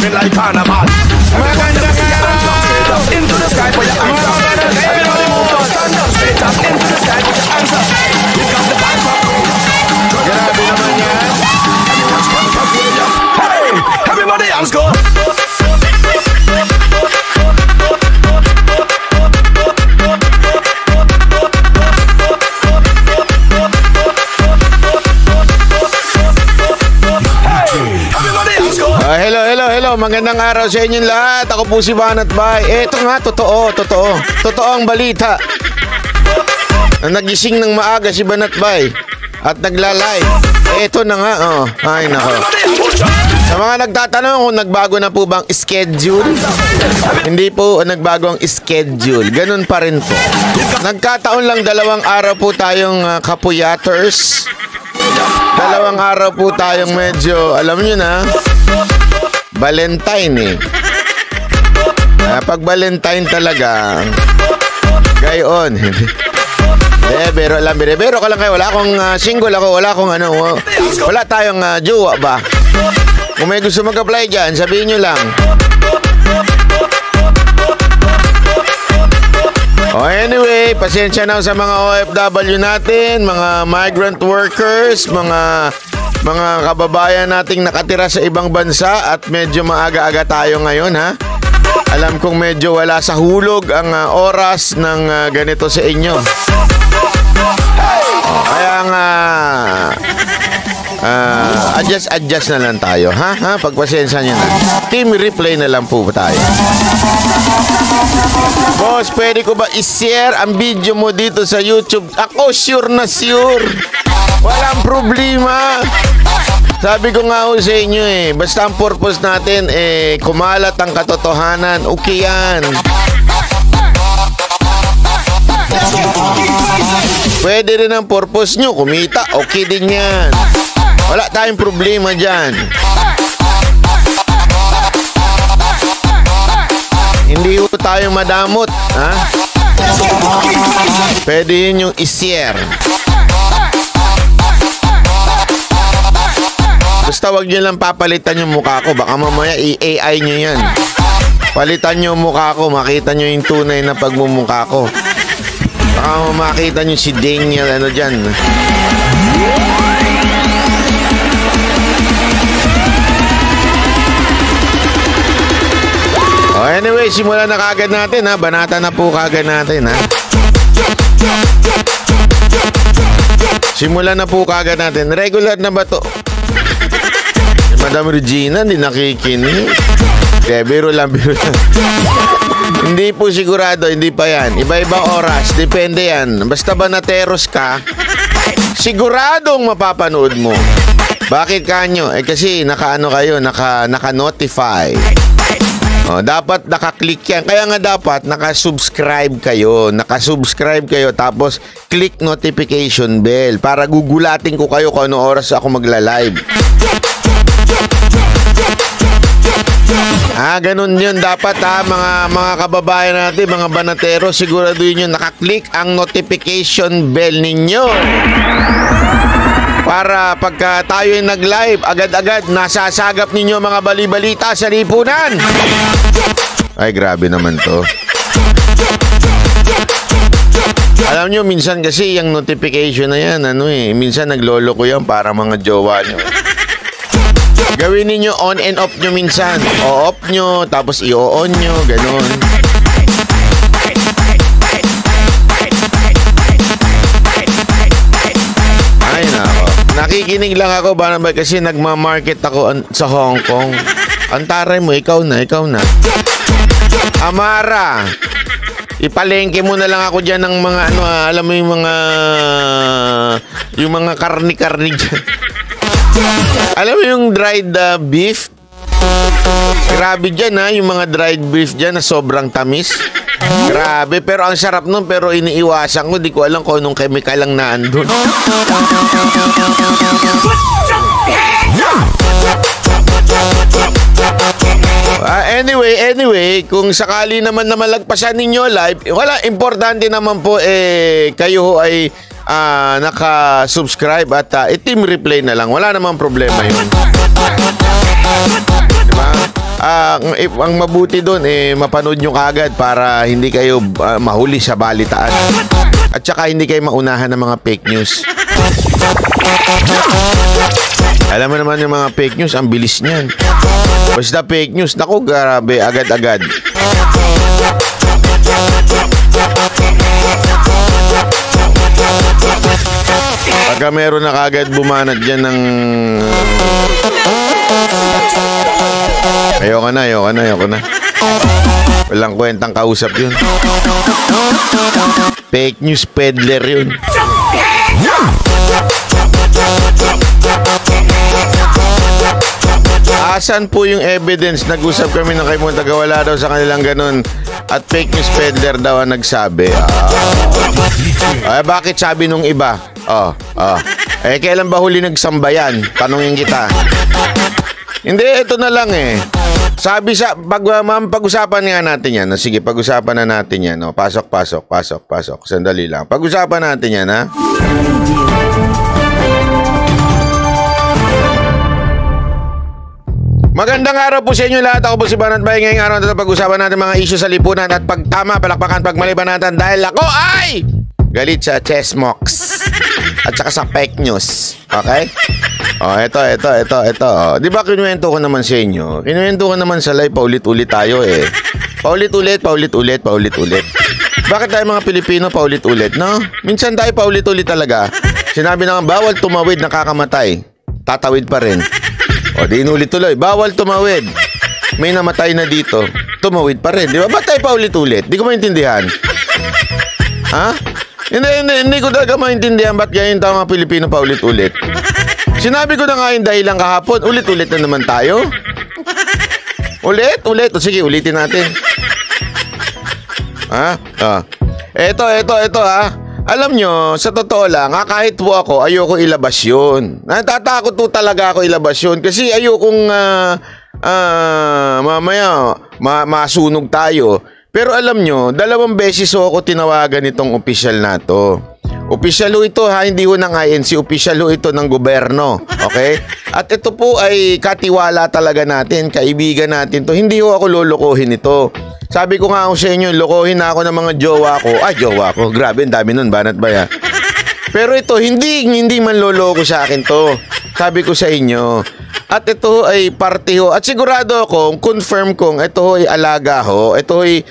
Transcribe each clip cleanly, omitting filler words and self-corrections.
coming like carnival. Magandang araw. Into the sky for your answer. Everybody move up, stand up straight up into the sky for your answer. We got the vibes up. Grabe naman yan. Everyone's come from here. Hey, everybody else go. Hello. Magandang araw sa inyong lahat. Ako po si Banat Bay. Eto nga, totoo. Totoo ang balita. Nagising ng maaga si Banat Bay at nagla-live. Eto na nga, oh. Ay, nako. Sa mga nagtatanong kung nagbago na po bang schedule, hindi po nagbago ang schedule. Ganun pa rin po. Nagkataon lang 2 araw po tayong kapuyaters. 2 araw po tayong medyo, alam nyo na, Valentine pag Valentine talaga, gayon. Bero ka lang kayo. Wala akong single ako. Wala akong wala tayong jowa ba? Kung may gusto mag-apply dyan, sabihin nyo lang. Anyway, pasensya na sa mga OFW natin, mga migrant workers, mga kababayan nating nakatira sa ibang bansa at medyo maaga-aga tayo ngayon, ha? Alam kong medyo wala sa hulog ang oras ng ganito sa inyo. Kaya nga adjust na lang tayo, ha? Pagpasensya nyo na. Team replay na lang po tayo. Boss, pwede ko ba i-share ang video mo dito sa YouTube? Ako sure na sure. Walang problema. Sabi ko nga ho sa inyo basta ang purpose natin kumalat ang katotohanan. Okay yan. Pwede rin ang purpose nyo kumita. Okay din yan. Wala tayong problema dyan. Hindi ho tayo madamot, ha? Pwede yun yung i-share. Basta wag nyo lang papalitan yung mukha ko. Baka mamaya i-AI nyo yan. Palitan nyo yung mukha ko. Makita nyo yung tunay na pagmumukha ko. Baka makita nyo si Daniel dyan. Anyway, simulan na kagad natin, ha? Banata na po kagad natin, ha? Simulan na po kagad natin. Regular na ba to? Madam Regina, hindi nakikinig. Kaya biro lang. Hindi po sigurado, hindi pa yan. Iba-ibang oras, depende yan. Basta banateros ka, siguradong mapapanood mo. Bakit kanyo? Kasi naka-ano kayo, naka-notify. Dapat naka-click yan. Kaya nga dapat naka-subscribe kayo. Naka-subscribe kayo tapos click notification bell para gugulatin ko kayo kung anong oras ako magla-live. Ganun yun dapat, ha, mga kababayan natin, mga banatero, siguraduhin nyo naka-click ang notification bell ninyo. Para pagka tayo yung nag-live, agad-agad nasasagap ninyo mga bali-balita sa lipunan. Ay, grabe naman to. Alam nyo, minsan kasi yung notification na yan, minsan naglolo ko yan para mga jowa nyo. Gawin ninyo on and off nyo minsan. O-off nyo, tapos i-on nyo, ganun. Ay, nako. Nakikinig lang ako ba kasi nagmamarket ako sa Hong Kong. Antaray mo, ikaw na. Amara, ipalengke mo na lang ako dyan ng mga alam mo yung mga karni-karni dyan. Alam mo yung dried beef? Grabe dyan, ha, yung mga dried beef dyan na sobrang tamis. Grabe, pero ang sarap nun, pero iniiwasan ko. Di ko alam kung anong chemical lang naandun. Anyway, kung sakali naman na malagpasan ninyo live, wala, importante naman po kayo ay naka-subscribe at team replay na lang. Wala namang problema yun. Diba? Ang mabuti doon, mapanood nyo kagad para hindi kayo mahuli sa balitaan. At saka hindi kayo maunahan ng mga fake news. Alam mo naman yung mga fake news, ang bilis niyan. Basta fake news, naku, grabe, agad-agad. Pagka meron na kagad bumanat dyan ng... Ayoko na. Walang kwentang kausap yun. Fake news peddler yun. Asan po yung evidence? Nag-usap kami ng kay Montaga, wala daw sa kanilang ganun. At fake news peddler daw ang nagsabi. Bakit sabi nung iba? Kailan ba huli nagsambayan? Tanungin kita. Hindi, ito na lang Sabi pag-usapan nga natin yan. Sige, pag-usapan na natin yan. Pasok. Sandali lang. Pag-usapan natin yan, ha? Magandang araw po sa inyo lahat. Ako po si Banat Bay. Ngayong araw na pag-usapan natin mga issue sa lipunan at pagtama, palakpakan, pagmalibanatan dahil ako ay galit sa chessmox at saka sa fake news. Okay? Ito. Di ba kinuwento ko naman sa inyo? Kinuwento ko naman sa live, paulit-ulit tayo Paulit-ulit. Bakit tayo mga Pilipino paulit-ulit, no? Minsan tayo paulit-ulit talaga. Sinabi na nga, bawal tumawid, nakakamatay. Tatawid pa rin. Di inulit tuloy. Bawal tumawid. May namatay na dito. Tumawid pa rin. Di ba? Ba't tayo paulit-ulit? Di ko maintindihan. Ha? Hindi ko talaga maintindihan ba't ganyan tayo mga Pilipino paulit-ulit. Sinabi ko na nga yung dahilan kahapon. Ulit-ulit na naman tayo. Ulit. Sige, ulitin natin. Ha? Ito ha. Alam nyo, sa totoo lang, kahit po ako, ayoko ilabas yun. Natatakot po talaga ako ilabas yun. Kasi ayokong mamaya masunog tayo. Pero alam nyo, 2 beses ako tinawagan itong opisyal na to. Opisyal ho ito ha, hindi ho ng INC. Opisyal ho ito ng gobyerno. Okay? At ito po ay katiwala talaga natin, kaibigan natin to. Hindi ho ako lolokohin ito. Sabi ko nga ako sa inyo, lokohin na ako ng mga jowa ko. Jowa ko. Grabe, ang dami nun. Banat ba ya? Pero ito, hindi man loloko sa akin to. Sabi ko sa inyo. At ito ay parte ho. At sigurado akong, confirm kong, ito ho ay alaga ho. Ito ay,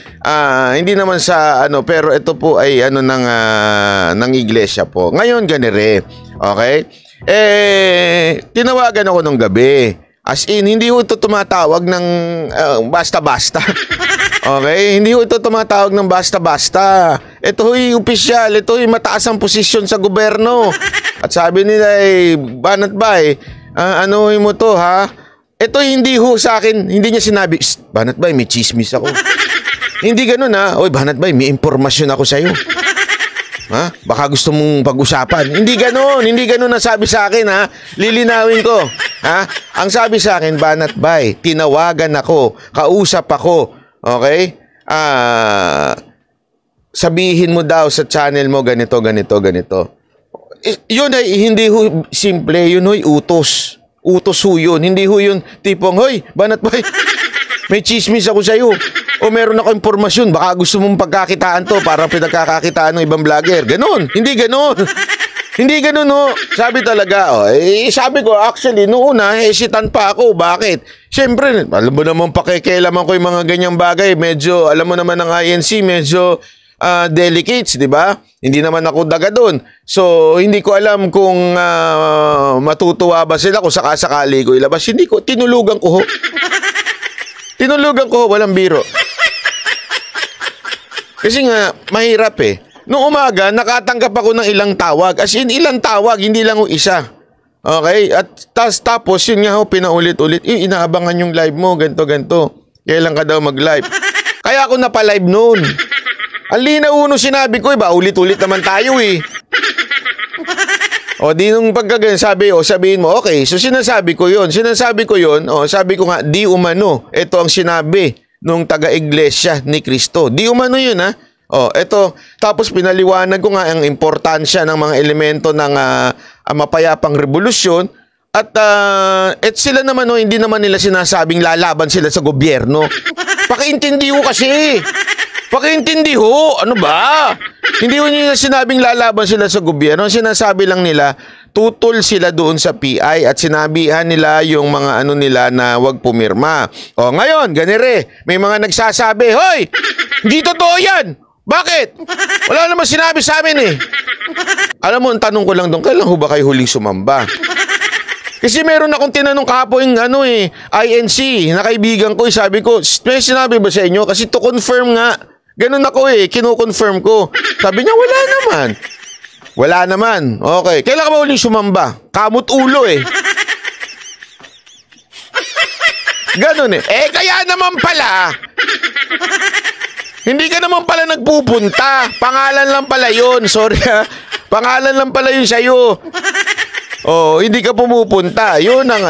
hindi naman sa, pero ito po ay, ng iglesia po. Ngayon, ganire. Okay? Tinawagan ako nung gabi. As in, hindi ho ito tumatawag ng basta-basta. Okay? Hindi ho ito tumatawag ng basta-basta. Ito ho'y opisyal. Ito ho'y mataas ang posisyon sa gobyerno. At sabi nila Banat Bay, anuhin mo to ha? Ito hindi ho sa akin, hindi niya sinabi, Banat Bay, may chismis ako. Hindi ganun ha. Oy, Banat Bay, may impormasyon ako sa'yo. Ha? Baka gusto mong pag-usapan. Hindi ganun ang sabi sa akin ha. Lilinawin ko. Ha? Ang sabi sa akin, Banat Bay, tinawagan ako, kausap ako. Okay? Sabihin mo daw sa channel mo ganito. Yun ay hindi ho simple, yun ho'y utos. Utos ho yun. Hindi ho yun tipong, hoy, Banat Bay, may chismis ako sa'yo. O meron ako impormasyon, baka gusto mong pagkakitaan to para pinagkakakitaan ng ibang vlogger. Ganon. Hindi ganon. Hindi ganun ho. Sabi talaga, sabi ko, actually, noon hesitant pa ako. Bakit? Siyempre, alam mo naman pakikialaman ko yung mga ganyang bagay. Medyo, alam mo naman ng INC, medyo delicates, di ba? Hindi naman ako daga doon. So, hindi ko alam kung matutuwa ba sila kung sakasakali ko ilabas. Hindi ko, tinulugan ko ho. Walang biro. Kasi nga, mahirap Noong umaga, nakatanggap ako ng ilang tawag. As in, ilang tawag, hindi lang o isa. Okay? At tapos, yun nga ho, pinaulit-ulit. Inaabangan yung live mo, ganto. Kailan ka daw mag-live? Kaya ako napalive noon. Ang linaw sinabi ko, ulit-ulit naman tayo di nung pagkaganyan, sabihin mo, okay, so sinasabi ko yun, sabi ko nga, di umano. Ito ang sinabi nung taga-iglesia ni Cristo. Di umano yun, ha? Ito, tapos pinaliwanag ko nga ang importansya ng mga elemento ng mapayapang revolusyon At sila naman hindi naman nila sinasabing lalaban sila sa gobyerno. Pakiintindi ho kasi. Pakiintindi ho. Ano ba? Hindi ho nila sinabing lalaban sila sa gobyerno. Sinasabi lang nila, tutol sila doon sa PI at sinabihan nila yung mga nila na wag pumirma. O ngayon, ganire, may mga nagsasabi, hoy, hindi totoo yan. Bakit? Wala naman sinabi sa amin eh. Alam mo, ang tanong ko lang doon, kailan ho ba kayo huling sumamba? Kasi meron akong tinanong kahapon INC, na kaibigan ko, sabi ko, may sinabi ba sa inyo? Kasi to confirm nga, ganun ako kino-confirm ko. Sabi niya, wala naman. Wala naman. Okay. Kailan ka ba huling sumamba? Kamot ulo Ganun kaya naman pala, hindi ka naman pala nagpupunta. Pangalan lang pala yun. Sorry Pangalan lang pala yun sa'yo. Hindi ka pumupunta. Yun ang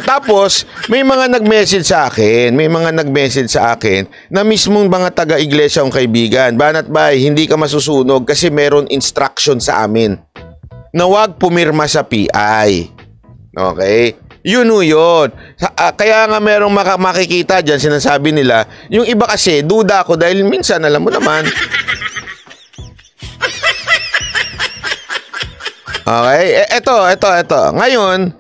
tapos may mga nag-message sa akin. May mga nag-message sa akin na mismong mga taga-iglesia ang kaibigan. Banat bay, hindi ka masusunog kasi meron instruction sa amin na wag pumirma sa PI. Okay? Yun. Kaya nga merong makikita dyan, sinasabi nila. Yung iba kasi, duda ako dahil minsan, alam mo naman. Okay, eto. Ngayon,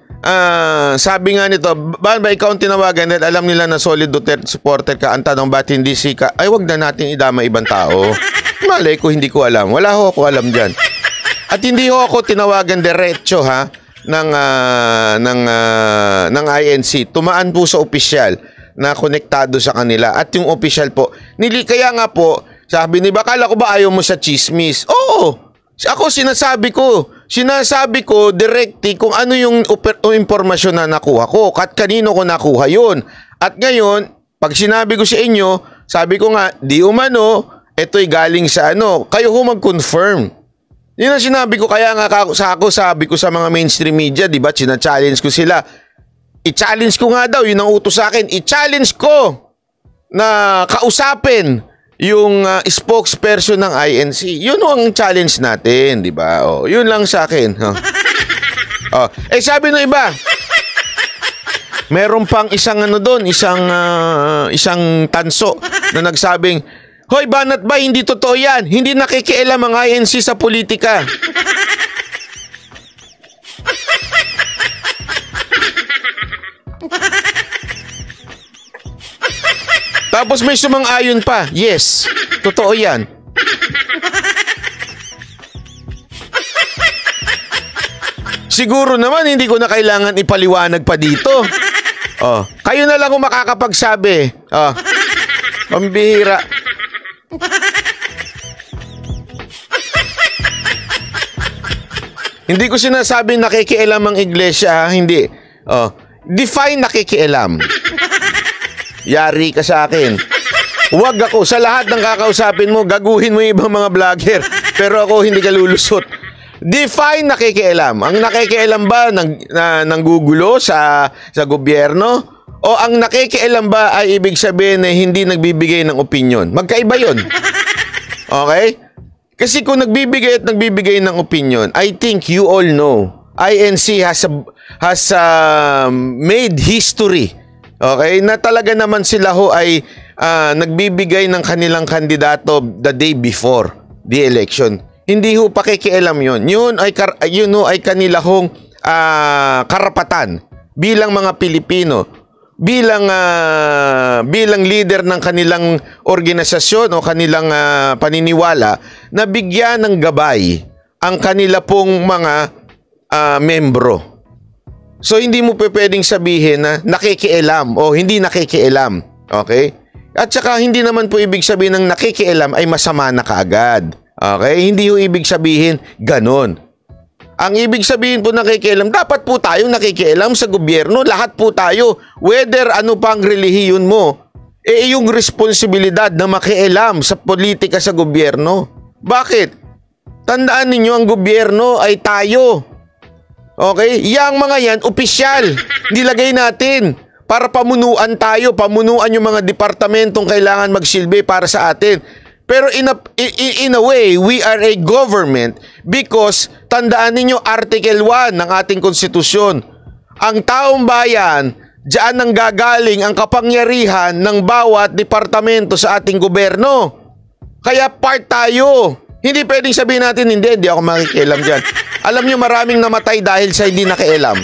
sabi nga nito, ba ikaw ang tinawagan dahil alam nila na solid Duterte supporter ka, ang tanong ba't hindi ka? Ay, wag na natin idama ibang tao. Malay ko, hindi ko alam. Wala ho ako alam dyan. At hindi ho ako tinawagan diretso ng INC. Tumaan po sa opisyal na konektado sa kanila. At yung opisyal po, kaya nga po, sabi ni bakala ko ba ayaw mo sa chismis? Oo! Ako sinasabi ko directly kung ano yung impormasyon na nakuha ko at kanino ko nakuha yun. At ngayon, pag sinabi ko sa inyo, sabi ko nga, di umano, ito'y galing sa kayo ho mag-confirm. Yun ang sinabi ko, kaya nga sabi ko sa mga mainstream media, di ba, challenge ko sila. I-challenge ko nga daw, yun ang utos sa akin, i-challenge ko na kausapin yung spokesperson ng INC. Yun ang challenge natin, di ba? Yun lang sa akin. Sabi ng iba, meron pang isang isang tanso na nagsabing, hoy, banat ba, hindi totoo yan. Hindi nakikialam ang INC sa politika. Tapos may sumang-ayon pa. Yes, totoo yan. Siguro naman hindi ko na kailangan ipaliwanag pa dito. Kayo na lang kung makakapagsabi. Pambihira. Hindi ko sinasabing nakikialam ang iglesia, hindi. Define nakikialam. Yari ka sa akin. Huwag ako. Sa lahat ng kakausapin mo, gaguhin mo yung ibang mga vlogger. Pero ako, hindi ka lulusot. Define nakikialam. Ang nakikialam ba nanggugulo sa gobyerno? O ang nakikialam ba ay ibig sabihin na hindi nagbibigay ng opinion? Magkaiba yun. Okay? Kasi kung nagbibigay ng opinion, I think you all know, INC has made history. Okay? Na talaga naman sila ho ay nagbibigay ng kanilang kandidato the day before the election. Hindi ho pakikialam yun. Yun ay kanila hong karapatan bilang mga Pilipino, bilang leader ng kanilang organisasyon o kanilang paniniwala na bigyan ng gabay ang kanila pong mga membro. So, hindi mo pwedeng sabihin na nakikialam o hindi nakikialam. Okay? At saka, hindi naman po ibig sabihin ng nakikialam ay masama na kaagad. Okay? Hindi ho ibig sabihin ganon. Ang ibig sabihin po nakikialam, dapat po tayong nakikialam sa gobyerno. Lahat po tayo. Whether ano pang relihiyon mo, yung responsibilidad na makialam sa politika sa gobyerno. Bakit? Tandaan ninyo, ang gobyerno ay tayo. Okay? Yang mga yan, opisyal. Nilagay natin para pamunuan tayo. Pamunuan yung mga departamentong kailangan magsilbi para sa atin. Pero in a way, we are a government because tandaan ninyo Article 1 ng ating konstitusyon. Ang taong bayan, diyan ang gagaling ang kapangyarihan ng bawat departamento sa ating gobyerno. Kaya part tayo. Hindi pwedeng sabihin natin, hindi ako makikialam dyan. Alam nyo, maraming namatay dahil sa hindi nakialam.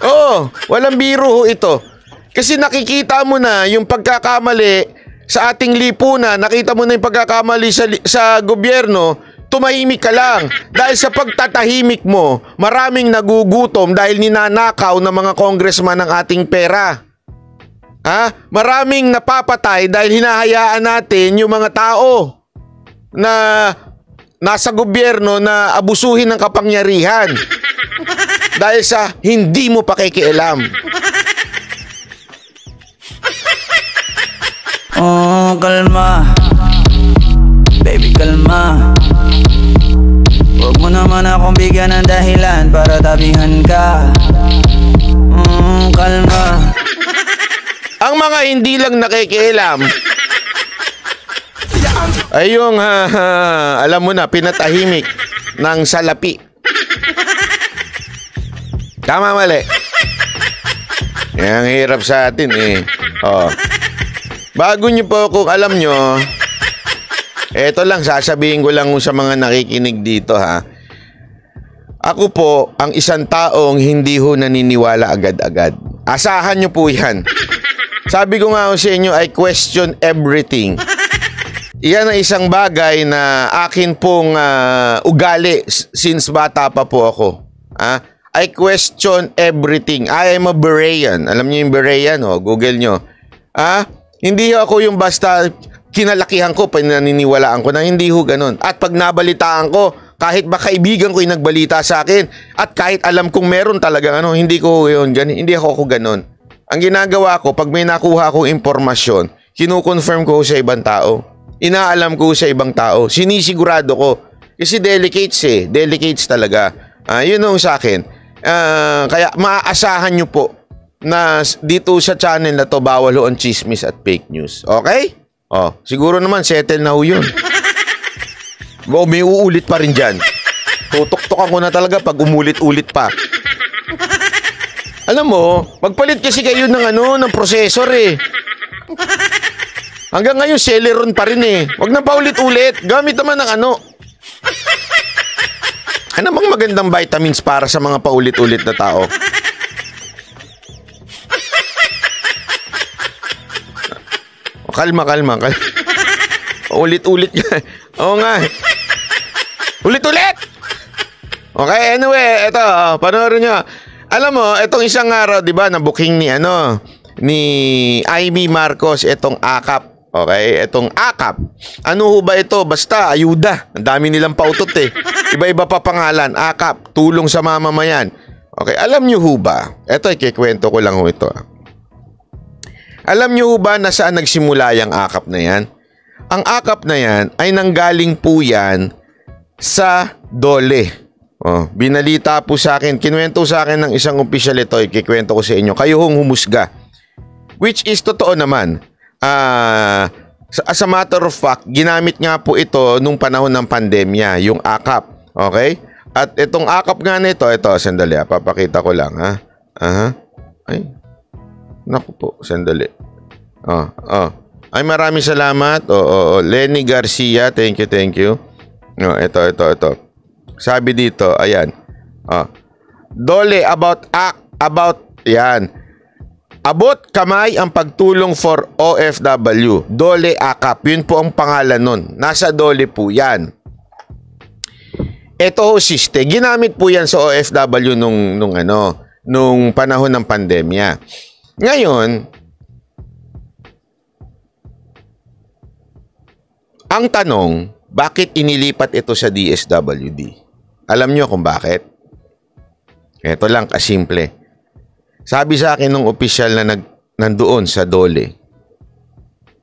Oo, walang biro ito. Kasi nakikita mo na yung pagkakamali sa ating lipunan, nakita mo na yung pagkakamali sa gobyerno, tumahimik ka lang. Dahil sa pagtatahimik mo, maraming nagugutom dahil ninanakaw ng mga congressman ng ating pera. Maraming napapatay dahil hinahayaan natin yung mga tao na nasa gobyerno na abusuhin ng kapangyarihan dahil sa hindi mo pakikialam. Oh, kalma. Baby, kalma. Huwag mo naman akong bigyan ng dahilan para tabihan ka. Kalma. Ang mga hindi lang nakikialam ay yung alam mo na, pinatahimik ng salapi. Tama, mali? Yan ang hirap sa atin eh. Bago nyo po kung alam nyo, eto lang, sasabihin ko lang sa mga nakikinig dito ha. Ako po ang isang taong hindi ho naniniwala agad-agad. Asahan nyo po yan. Sabi ko nga sa inyo, I question everything. Iyan ang isang bagay na akin pong ugali since bata pa po ako. I question everything. I am a Berean. Alam niyo yung Berean? Google nyo. Hindi ako yung basta kinalakihan ko, pinaniniwalaan ko na hindi ho ganun. At pag nabalitaan ko, kahit ba kaibigan ko yung nagbalita sa akin, at kahit alam kong meron talaga hindi ko yun, hindi ako ganun. Ang ginagawa ko, pag may nakuha akong impormasyon, kinukonfirm ko sa ibang tao. Inaalam ko sa ibang tao. Sinisigurado ko. Kasi delicates talaga. Yun ang sa akin. Kaya maaasahan nyo po na dito sa channel na to bawal ho ang chismis at fake news. Okay? Siguro naman settle na ho yun. May uulit pa rin dyan. Tutok-tokan ko na talaga pag umulit-ulit pa. Alam mo, magpalit kasi kayo ng processor eh. Hanggang ngayon Celeron pa rin eh. Wag na paulit-ulit. Gamit naman ng Ano bang magandang vitamins para sa mga paulit-ulit na tao? Kalma. Ulit-ulit ka. Oo nga. Ulit-ulit! Okay, anyway, ito, panoorin nyo. Alam mo, itong isang araw, di ba, na-booking ni Amy Marcos, itong AKAP. Okay, itong AKAP. Ano ho ba ito? Basta, ayuda. Ang dami nilang pautot eh. Iba-iba pa pangalan. AKAP, tulong sa mamamayan. Okay, alam nyo ho ba? Ito, ikikwento ko lang ho ito. Alam nyo ba na saan nagsimula yung AKAP na yan? Ang AKAP na yan ay nanggaling po yan sa DOLE. Binalita po sa akin, kinuwento sa akin ng isang opisyal ito, ikikwento ko sa inyo. Kayo hong humusga. Which is totoo naman. As a matter of fact, ginamit nga po ito nung panahon ng pandemya, yung AKAP. Okay? At itong AKAP nga nito, ito, sandali, papakita ko lang, ha? Ay, naku po, sandali. Ay, maraming salamat. Lenny Garcia, thank you. Ito. Sabi dito, ayan. DOLE yan. Abot kamay ang pagtulong for OFW. DOLE AKAP. Yun po ang pangalan nun. Nasa DOLE po yan. Ito ho, siste. Ginamit po yan sa OFW nung panahon ng pandemya. Ngayon, ang tanong, bakit inilipat ito sa DSWD? Alam nyo kung bakit? Ito lang, kasimple. Sabi sa akin ng opisyal na nandoon sa DOLE,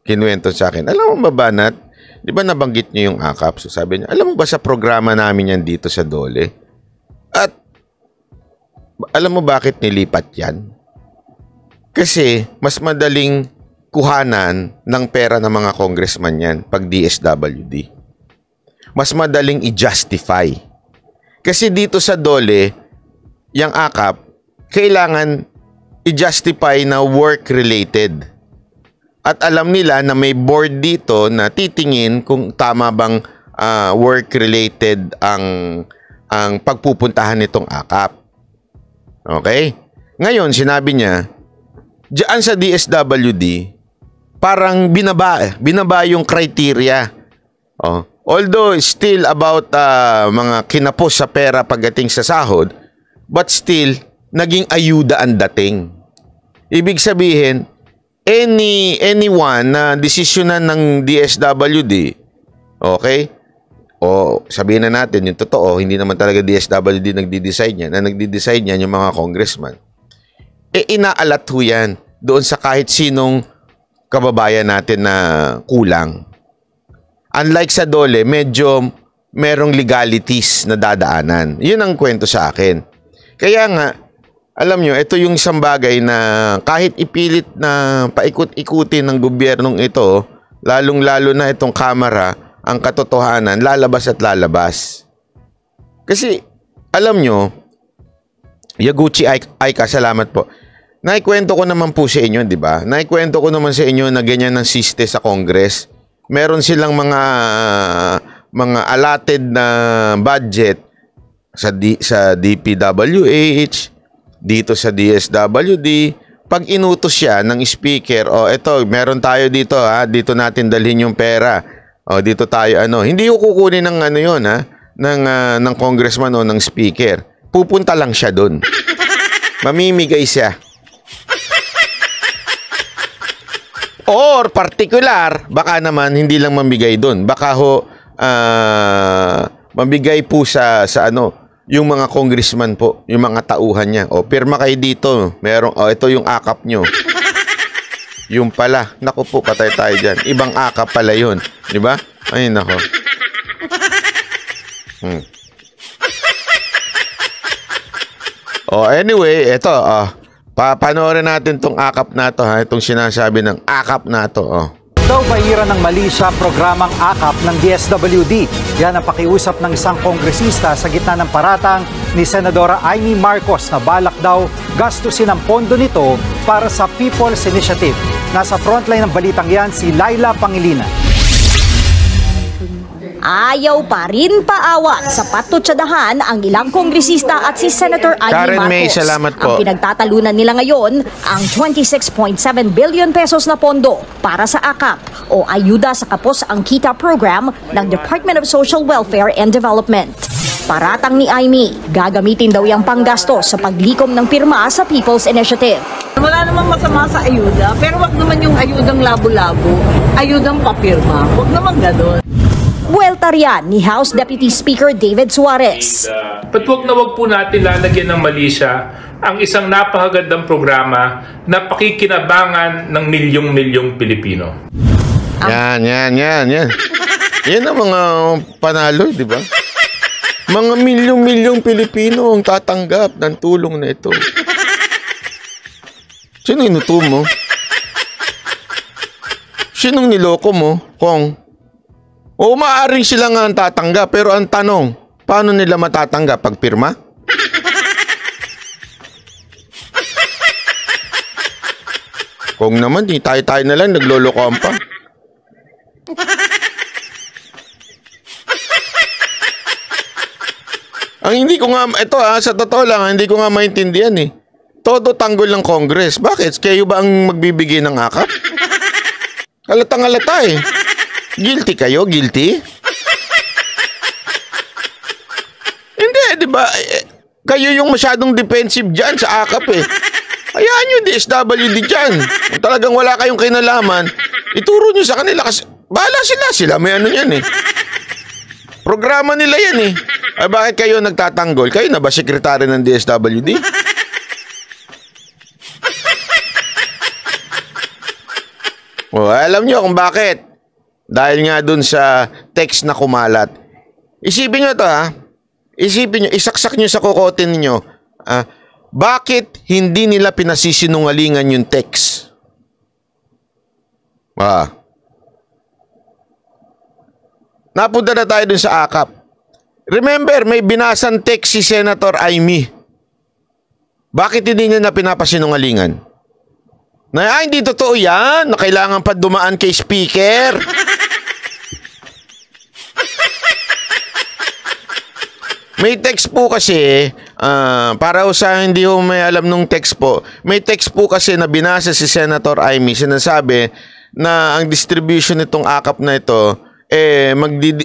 kinuwento sa akin, alam mo ba, Banat, di ba nabanggit nyo yung AKAP? So sabi niya, alam mo ba sa programa namin yan dito sa DOLE? At alam mo bakit nilipat yan? Kasi mas madaling kuhanan ng pera ng mga congressman yan pag DSWD. Mas madaling i-justify. Kasi dito sa DOLE, yung AKAP, kailangan i-justify na work-related. At alam nila na may board dito na titingin kung tama bang work-related ang pagpupuntahan nitong akap. Okay? Ngayon, sinabi niya, diyan sa DSWD, parang binaba yung criteria. Although still about mga kinapos sa pera pagdating sa sahod, but still, naging ayuda ang dating. Ibig sabihin, anyone na desisyonan ng DSWD, okay? O sabihin na natin, yung totoo, hindi naman talaga DSWD nagdi-decide niyan. Na nagdi-decide niyan yung mga congressman. Inaalat ho yan doon sa kahit sinong kababayan natin na kulang. Unlike sa DOLE, medyo merong legalities na dadaanan. Yun ang kwento sa akin. Kaya nga, alam nyo, ito yung isang bagay na kahit ipilit na paikot-ikutin ng gobyernong ito, lalong-lalo na itong kamera, ang katotohanan, lalabas at lalabas. Kasi, alam nyo, Yaguchi Aika, salamat po. Naikwento ko naman po sa inyo, di ba? Naikwento ko naman sa inyo na ganyan ng siste sa Congress. Meron silang mga allotted na budget sa DPWH, dito sa DSWD. Pag inutos siya ng speaker, eto, meron tayo dito, dito natin dalhin yung pera. Dito tayo, hindi ko kukunin ng yun, ng congressman o ng speaker. Pupunta lang siya doon. Mamimigay siya. Or particular, baka naman hindi lang mamigay doon. Baka mamigay po sa yung mga congressman po, yung mga tauhan niya. Pirma kayo dito. Ito yung akap nyo. Yung pala. Naku po, patay tayo dyan. Ibang akap pala yun. Di ba? Ay, nako. Anyway, ito, panoorin natin tong akap na to, itong sinasabi ng akap na to, Daw bahira ng mali sa programang akap ng DSWD. Yan ang pakiusap ng isang kongresista sa gitna ng paratang ni Senadora Amy Marcos na balak daw gastusin ang pondo nito para sa People's Initiative. Nasa frontline ng balitang yan si Laila Pangilinan. Ayaw pa rin paawat sa patutsadahan ang ilang kongresista at si Senator Amy Karen Marcos. May, salamat po. Ang pinagtatalunan nila ngayon ang 26.7 billion pesos na pondo para sa AKAP o Ayuda sa Kapos ang Kita program ng Department of Social Welfare and Development. Paratang ni Amy, gagamitin daw yung panggasto sa paglikom ng pirma sa People's Initiative. Wala namang masama sa ayuda, pero wag naman yung ayudang labo-labo, ayudang papirma. Wag naman ganun. Buwelta riyan ni House Deputy Speaker David Suarez. But wag po natin lalagyan ng mali siya ang isang napakagandang programa na pakikinabangan ng milyong-milyong Pilipino. Yan. Yan ang mga panalo, di ba? Mga milyong-milyong Pilipino ang tatanggap ng tulong na ito. Sino inuto mo? Sinong niloko mo, Kong? Maaaring sila nga ang tatanggap, pero ang tanong, paano nila matatanggap? Pagpirma? Kung naman, di tayo na lang, naglolokohan pa. Ang hindi ko nga, ito sa totoo lang, hindi ko nga maintindihan Todo tanggol ng Congress. Bakit? Kayo ba ang magbibigay ng akap? Halatang-halata Guilty kayo? Guilty? Hindi, di ba? Kayo yung masyadong defensive dyan sa akap Hayaan nyo DSWD dyan. Kung talagang wala kayong kinalaman, ituro nyo sa kanila kasi bahala sila may yan Programa nila yan Ay bakit kayo nagtatanggol? Kayo na ba sekretary ng DSWD? Alam nyo kung bakit? Dahil nga dun sa text na kumalat. Isipin nyo to Isipin nyo, isaksak nyo sa kokote ninyo. Bakit hindi nila pinasisinungalingan yung text? Napunta na tayo dun sa akap. Remember, may binasang text si Senator Amy. Bakit hindi niya na pinapasinungalingan? Na hindi totoo yan, na kailangan pa dumaan kay speaker. May text po kasi, para sa hindi ho may alam nung text po, may text po kasi na binasa si Senator Amy, sinasabi na ang distribution nitong akap na ito,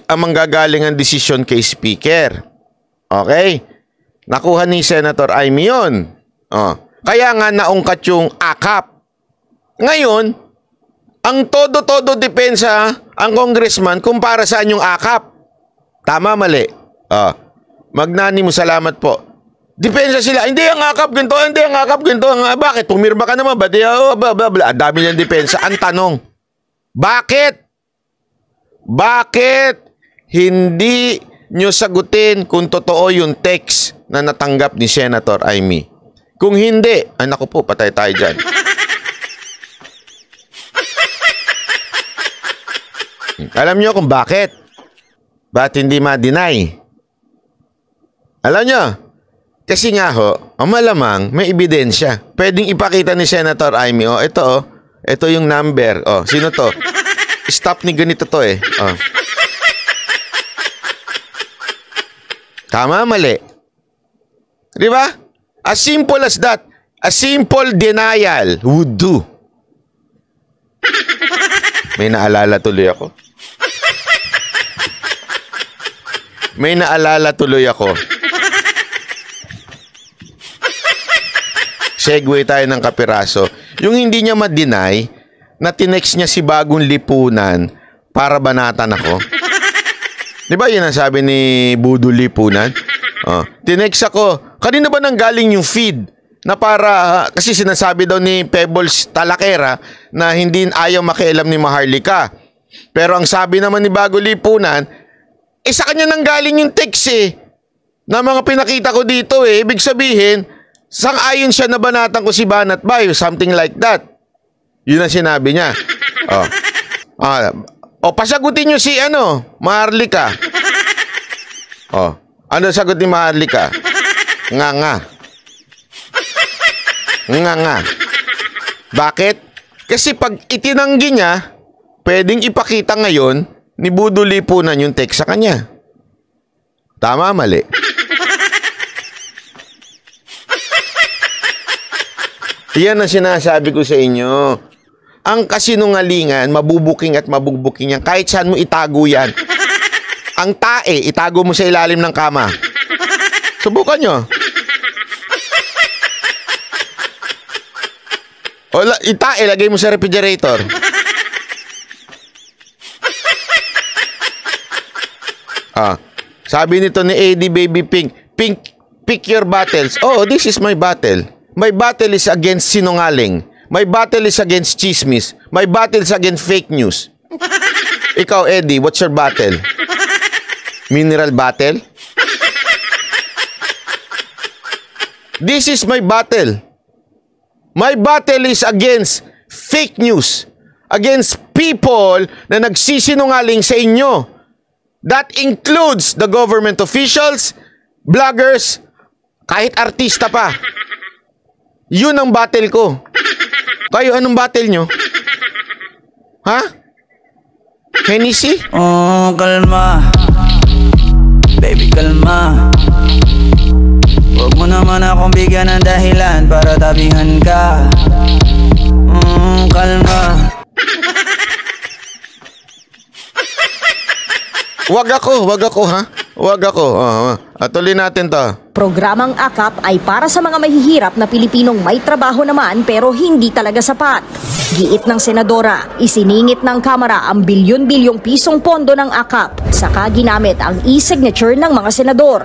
manggagaling ang desisyon kay speaker. Okay? Nakuha ni Senator Amy yun. Kaya nga naungkat yung akap. Ngayon, ang todo-todo depensa ang congressman kung para saan yung akap. Tama, mali. Magnani mo, salamat po. Depensa sila. Hindi ang akap ganito, hindi ang akap ganito. Bakit? Pumirma ka naman ba? Ang dami niyang depensa. Ang tanong, bakit? Bakit hindi nyo sagutin kung totoo yung text na natanggap ni Senator Amy? Kung hindi, ay naku po, patay tayo dyan. Alam nyo kung bakit? Ba't hindi ma-deny? Alam nyo? Kasi nga ho, malamang may ebidensya. Pwedeng ipakita ni Senator Amy, ito yung number. Sino to? Stop ni ganito to eh. Tama, mali. Di ba? As simple as that. A simple denial would do. May naalala tuloy ako. Segue tayo ng kapiraso. Yung hindi niya ma-deny na tinext niya si Bagong Lipunan para banatan ako. Di ba yun ang sabi ni Budo Lipunan? Tinext ako. Kanina ba nanggaling yung feed? Na para, kasi sinasabi daw ni Pebbles Talakera na hindi ayaw makialam ni Maharlika. Pero ang sabi naman ni Bagong Lipunan, sa kanya nanggaling yung text na mga pinakita ko dito Ibig sabihin, sang-ayon siya na banatan ko si Banat Bayo, something like that. Yun ang sinabi niya. Pasagutin niyo si Maharlika. Ano sagot ni Maharlika? Nga. Bakit? Kasi pag itinanggi niya, pwedeng ipakita ngayon ni Budo Lipunan yung text sa kanya. Tama, mali. Yan ang sinasabi ko sa inyo. Ang kasinungalingan, mabubuking at mabugbuking yan. Kahit saan mo itago yan. Ang tae, itago mo sa ilalim ng kama. Subukan nyo. Itae, lagay mo sa refrigerator. Sabi nito ni AD Baby Pink, pick your battles. This is my battle. My battle is against sinungaling. My battle is against chismis. My battle is against fake news. Ikaw, Eddie, what's your battle? Mineral battle? This is my battle. My battle is against fake news. Against people na nagsisinungaling sa inyo. That includes the government officials, bloggers, kahit artista pa. Yun ang battle ko. Kayo, anong battle nyo? Ha? Hennessy? Kalma. Baby, kalma. Huwag mo naman akong bigyan ng dahilan para tabihan ka. Kalma. Wag ako ha. Wag ako. Tuloy natin to. Programang AKAP ay para sa mga mahihirap na Pilipinong may trabaho naman pero hindi talaga sapat. Giit ng senadora, isiningit ng Kamara ang bilyon-bilyong pisong pondo ng AKAP saka ginamit ang e-signature ng mga senador.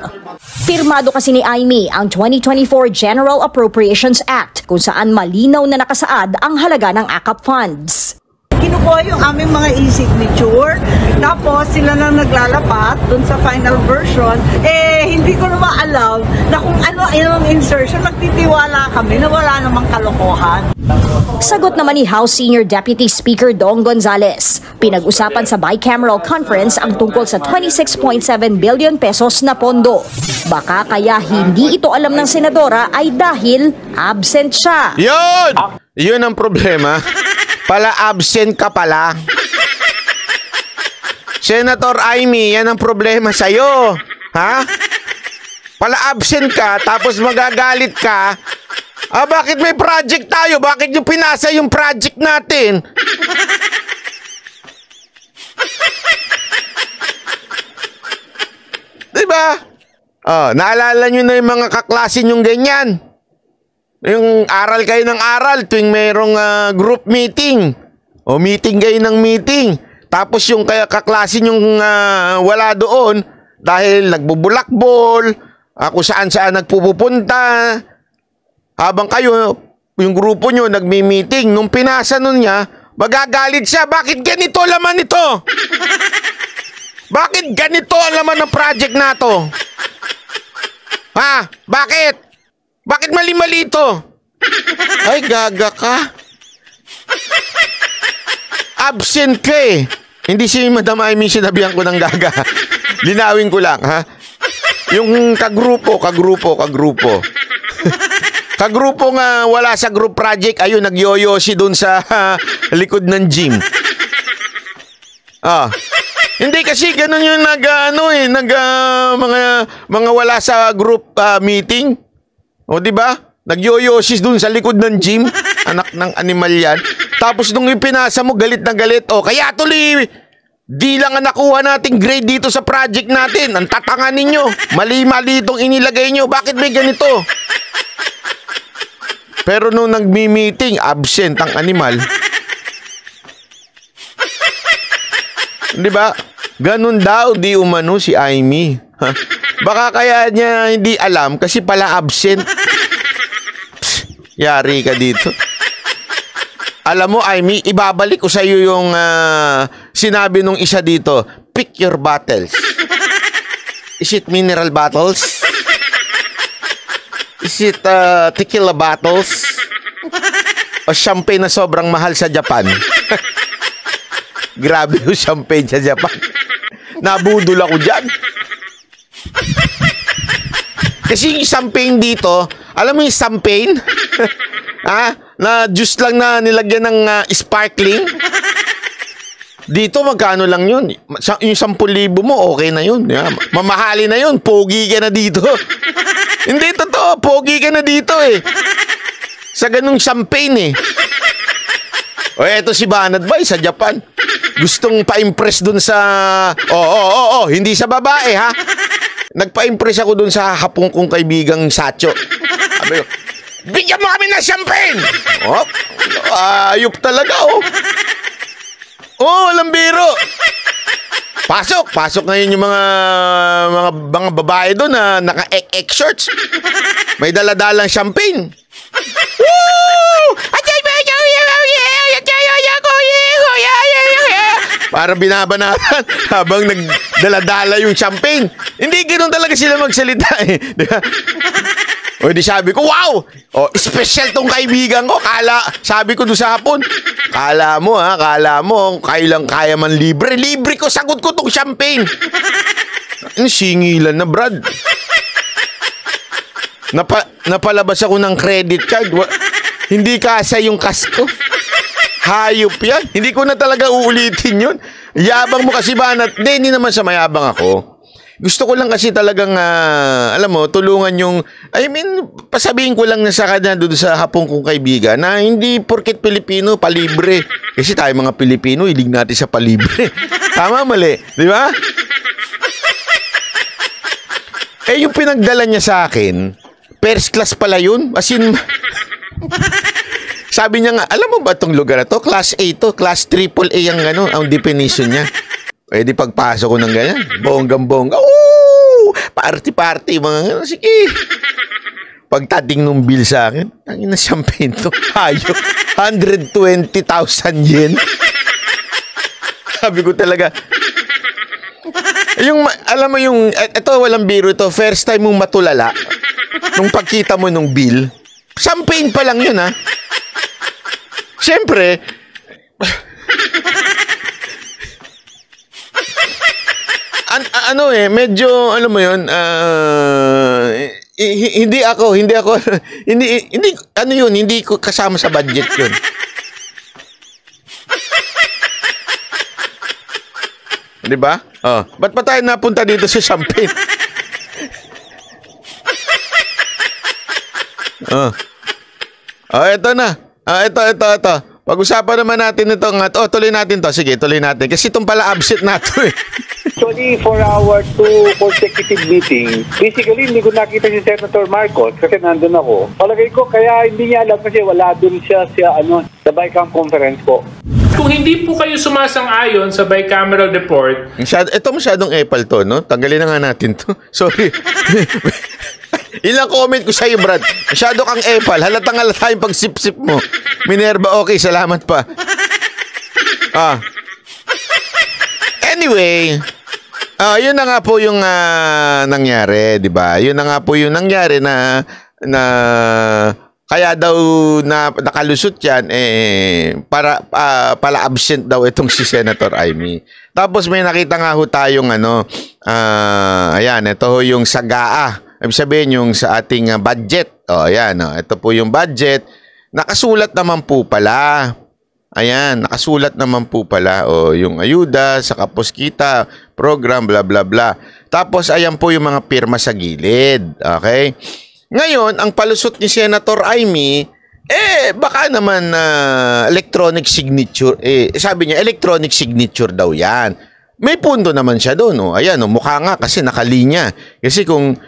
Pirmado kasi ni Amy ang 2024 General Appropriations Act kung saan malinaw na nakasaad ang halaga ng AKAP funds. Kinukuha yung aming mga e-signature, tapos sila na naglalapat dun sa final version, hindi hindi ko naman alam na kung ano ang insertion, nagtitiwala kami na wala namang kalokohan. Sagot naman ni House Senior Deputy Speaker Dong Gonzales. Pinag-usapan sa bicameral conference ang tungkol sa 26.7 billion pesos na pondo. Baka kaya hindi ito alam ng senadora ay dahil absent siya. Yun! Yun ang problema. Pala absent ka pala. Senator Amy, yan ang problema sa'yo. Ha? Pala absent ka, tapos magagalit ka. Bakit may project tayo? Bakit yung pinasa yung project natin? Diba? Naalala nyo na yung mga kaklase nyong ganyan. Yung aral kayo ng aral tuwing mayroong group meeting. O meeting kayo ng meeting. Tapos yung kaklase nyong wala doon dahil nagbubulakbol, kung saan-saan nagpupunta. Habang kayo, yung grupo nyo, nagmi-meeting, nung pinasa nun niya, magagalit siya. Bakit ganito laman ito? Bakit ganito ang laman ng project na to? Ha? Bakit? Bakit mali-mali ito? Ay, gaga ka. Absent ka eh. Hindi si Madam Amy sinabihan ko ng gaga. Linawin ko lang, ha? Yung kagrupo. Kagrupo nga wala sa group project, ayun, nagyoyosi dun sa likod ng gym. Hindi kasi ganun yung mga wala sa group meeting. O, di ba? Nagyoyosi dun sa likod ng gym. Anak ng animal yan. Tapos nung ipinasa mo, galit na galit. Kaya tuloy, di lang ang nakuha nating grade dito sa project natin. Ang tatanga ninyo. Mali-mali itong inilagay nyo. Bakit may ganito? Pero nung nagmi-meeting, absent ang animal. Di ba? Ganun daw di umano si Amy. Baka kaya niya hindi alam kasi pala absent. Yari ka dito. Alam mo, Amy, ibabalik ko sa iyo yung sinabi nung isa dito. Pick your battles. Is it mineral bottles? Is it tequila bottles? O champagne na sobrang mahal sa Japan? Grabe yung champagne sa Japan. Nabudol ako dyan. Kasi yung champagne dito, alam mo yung champagne? Na juice lang na nilagyan ng sparkling? Dito magkano lang yun? Yung 10,000 mo, okay na yun. Mamahali na yun. Pogi ka na dito. Hindi, totoo. Pogi ka na dito eh. Sa ganung champagne eh. Eto si Banat Bay sa Japan. Gustong pa-impress dun sa... Hindi sa babae ha. Nagpa-impress ako dun sa hapong kong kaibigang Sacho. Sabi ko, bigyan mo kami ng champagne! Ayop talaga walang biro. Pasok ngayon yung mga babae doon na naka-ek shorts. May daladalang champagne. Woo! Para binabanatan habang nagdaladala yung champagne. Hindi ganoon talaga sila magsalita eh. Diba? O di sabi ko, wow! Special tong kaibigan ko. Sabi ko doon sa hapon, kala mo kailang kaya man libre. Libre ko, sagot ko tong champagne. Singilan na, Brad. Napalabas ako ng credit card. Hindi kasa yung cash ko. Hayop yan. Hindi ko na talaga uulitin yun. Yabang mo kasi Banat. Hindi naman sa mayabang ako. Gusto ko lang kasi talagang, alam mo, tulungan yung, pasabihin ko lang na sa kanya doon sa hapong kong kaibigan na hindi porket Pilipino, palibre. Kasi tayo mga Pilipino, hilig natin sa palibre. Tama, mali. Di ba? Yung pinagdala niya sa akin, first class pala yun. As in, sabi niya nga, alam mo ba itong lugar na to? Class A to, class AAA ang definition niya. Di pagpasok ko ng ganyan, bonggang-bongga, party-party, mga gano'n, sige. Pagtating nung bill sa akin, tangin na champagne to, hayo, 120,000 yen. Sabi ko talaga, Alam mo yung, ito walang biro ito, first time mong matulala nung pagkita mo nung bill. Champagne pa lang yun, ha? Siyempre, medyo, alam mo yun, hindi ko kasama sa budget yun. Di ba? Ba't pa tayo napunta dito sa champagne? Ito na. Ito. Pag-usapan naman natin ito. Tuloy natin to. Sige, tuloy natin. Kasi itong pala absent na to eh. Actually, for our 2 consecutive meetings, basically, hindi ko nakita si Senator Marcos kasi nandun ako. Palagay ko, kaya hindi niya alam kasi wala dun siya sa BICAM conference ko. Kung hindi po kayo sumasang-ayon sa bicameral report, ito masyadong epal to, no? Tanggalin na nga natin to. Sorry. Ilang comment ko sa'yo, Brad. Masyado kang epal. Halatang yung pagsip-sip mo. Minerva, okay. Salamat pa. Anyway, yun na nga po yung nangyari, di ba? Yun na nga po yung nangyari na kaya daw na nakalusot yan, pala absent daw itong si Senator Amy. Tapos may nakita nga ho tayong ayan, ito ho yung sagaa. Ibig sabihin yung sa ating budget. Ayan, ito po yung budget. Nakasulat naman po pala. Ayan, nakasulat naman po pala. Yung ayuda sa kapuskita, program, bla bla bla. Tapos ayan po yung mga pirma sa gilid. Okay? Ngayon, ang palusot ni Senator Amy, baka naman electronic signature. Sabi niya, electronic signature daw yan. May punto naman siya doon. Ayan, mukha nga kasi nakalinya. Kasi kung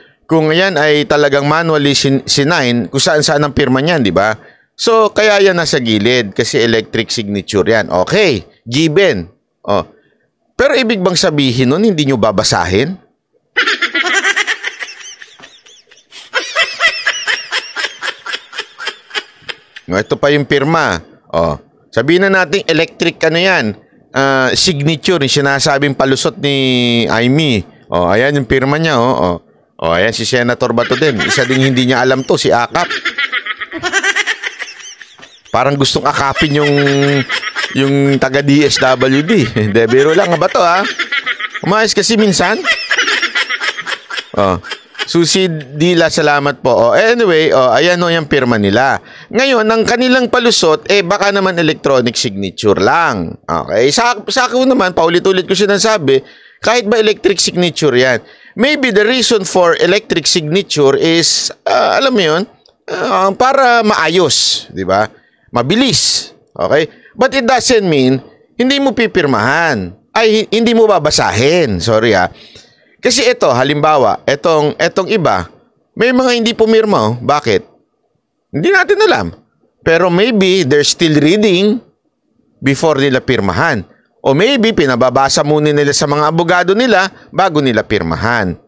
ayan ay talagang manually sinign, kung saan-saan ang pirma niyan, di ba? So, kaya yan nasa gilid kasi electric signature yan. Okay, given. Pero ibig bang sabihin nun, hindi nyo babasahin? Ito pa yung pirma. Sabihin na natin electric yan. Signature, yung sinasabing palusot ni Amy. Ayan yung pirma niya. Ayan si Senator Bato din. Isa ding hindi niya alam to, si Akap. Parang gustong akapin yung taga DSWD. Hindi, biro lang ba to, ha? Umayos kasi minsan. Susi Dila, salamat po. Anyway, ayan yung pirma nila. Ngayon, ang kanilang palusot, baka naman electronic signature lang. Okay? Sa akin naman, paulit-ulit ko sinasabi, kahit ba electric signature yan, maybe the reason for electric signature is, alam mo yun, para maayos, di ba? Mabilis. Okay? But it doesn't mean, hindi mo pipirmahan. Hindi mo babasahin. Sorry, ha. Kasi ito, halimbawa, etong iba, may mga hindi pumirma. Bakit? Hindi natin alam. Pero maybe they're still reading before nila pirmahan. O maybe pinababasa muna nila sa mga abogado nila bago nila pirmahan.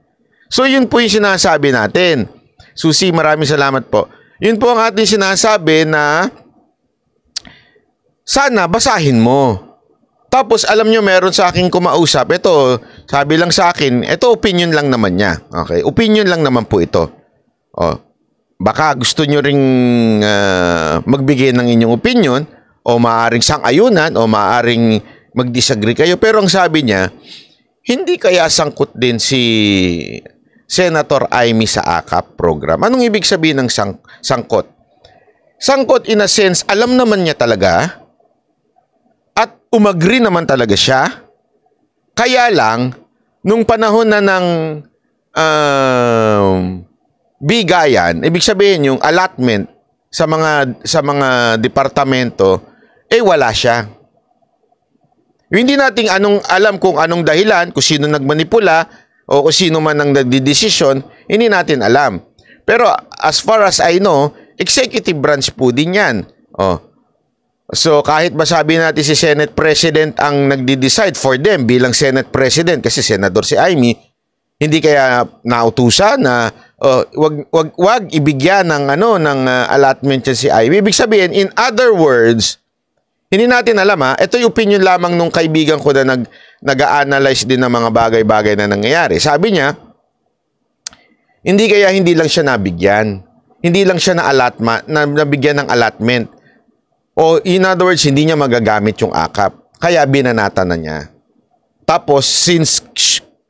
So yun po yung sinasabi natin. Susi, maraming salamat po. Yun po ang ating sinasabi na sana basahin mo. Tapos alam nyo, meron sa akin kumausap. Ito, sabi lang sa akin, ito opinion lang naman niya. Okay? Opinion lang naman po ito. Baka gusto nyo ring magbigay ng inyong opinion o maaaring sang-ayunan o maaaring mag-disagree kayo. Pero ang sabi niya, hindi kaya sangkot din si Senator Amy sa AKAP program. Anong ibig sabihin ng sangkot? Sangkot in a sense, alam naman niya talaga at umagri naman talaga siya. Kaya lang, nung panahon na ng bigayan, ibig sabihin yung allotment sa mga departamento, wala siya. Hindi natin alam kung anong dahilan, kung sino nagmanipula o kung sino man ang nagdidesisyon, hindi natin alam. Pero as far as I know, executive branch po din yan. So kahit masabi natin si Senate President ang nagdi-decide for them bilang Senate President kasi Senador si Amy, hindi kaya nautusan na wag ibigyan ng allotment niya si Amy. Ibig sabihin, in other words, Hindi natin alam ha. Ito yung opinion lamang nung kaibigan ko na nag-a-analyze din ng mga bagay-bagay na nangyayari. Sabi niya, hindi lang siya nabigyan. Hindi lang siya nabigyan ng allotment. O in other words, hindi niya magagamit yung AKAP. Kaya binanata na niya. Tapos, since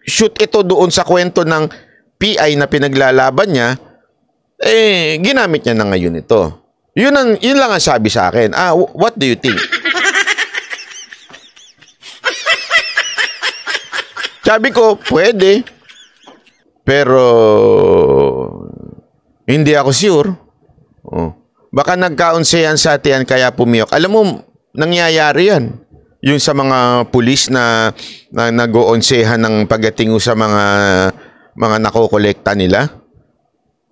shoot ito doon sa kwento ng PI na pinaglalaban niya, ginamit niya na ngayon ito. Yun lang ang sabi sa akin. What do you think? Sabi ko, pwede. Pero, hindi ako sure. Baka nagkaunsehan sa atin kaya pumiyok. Alam mo, nangyayari yan. Yung sa mga pulis na nag-oonsehan ng pagdating sa mga nakokolekta nila.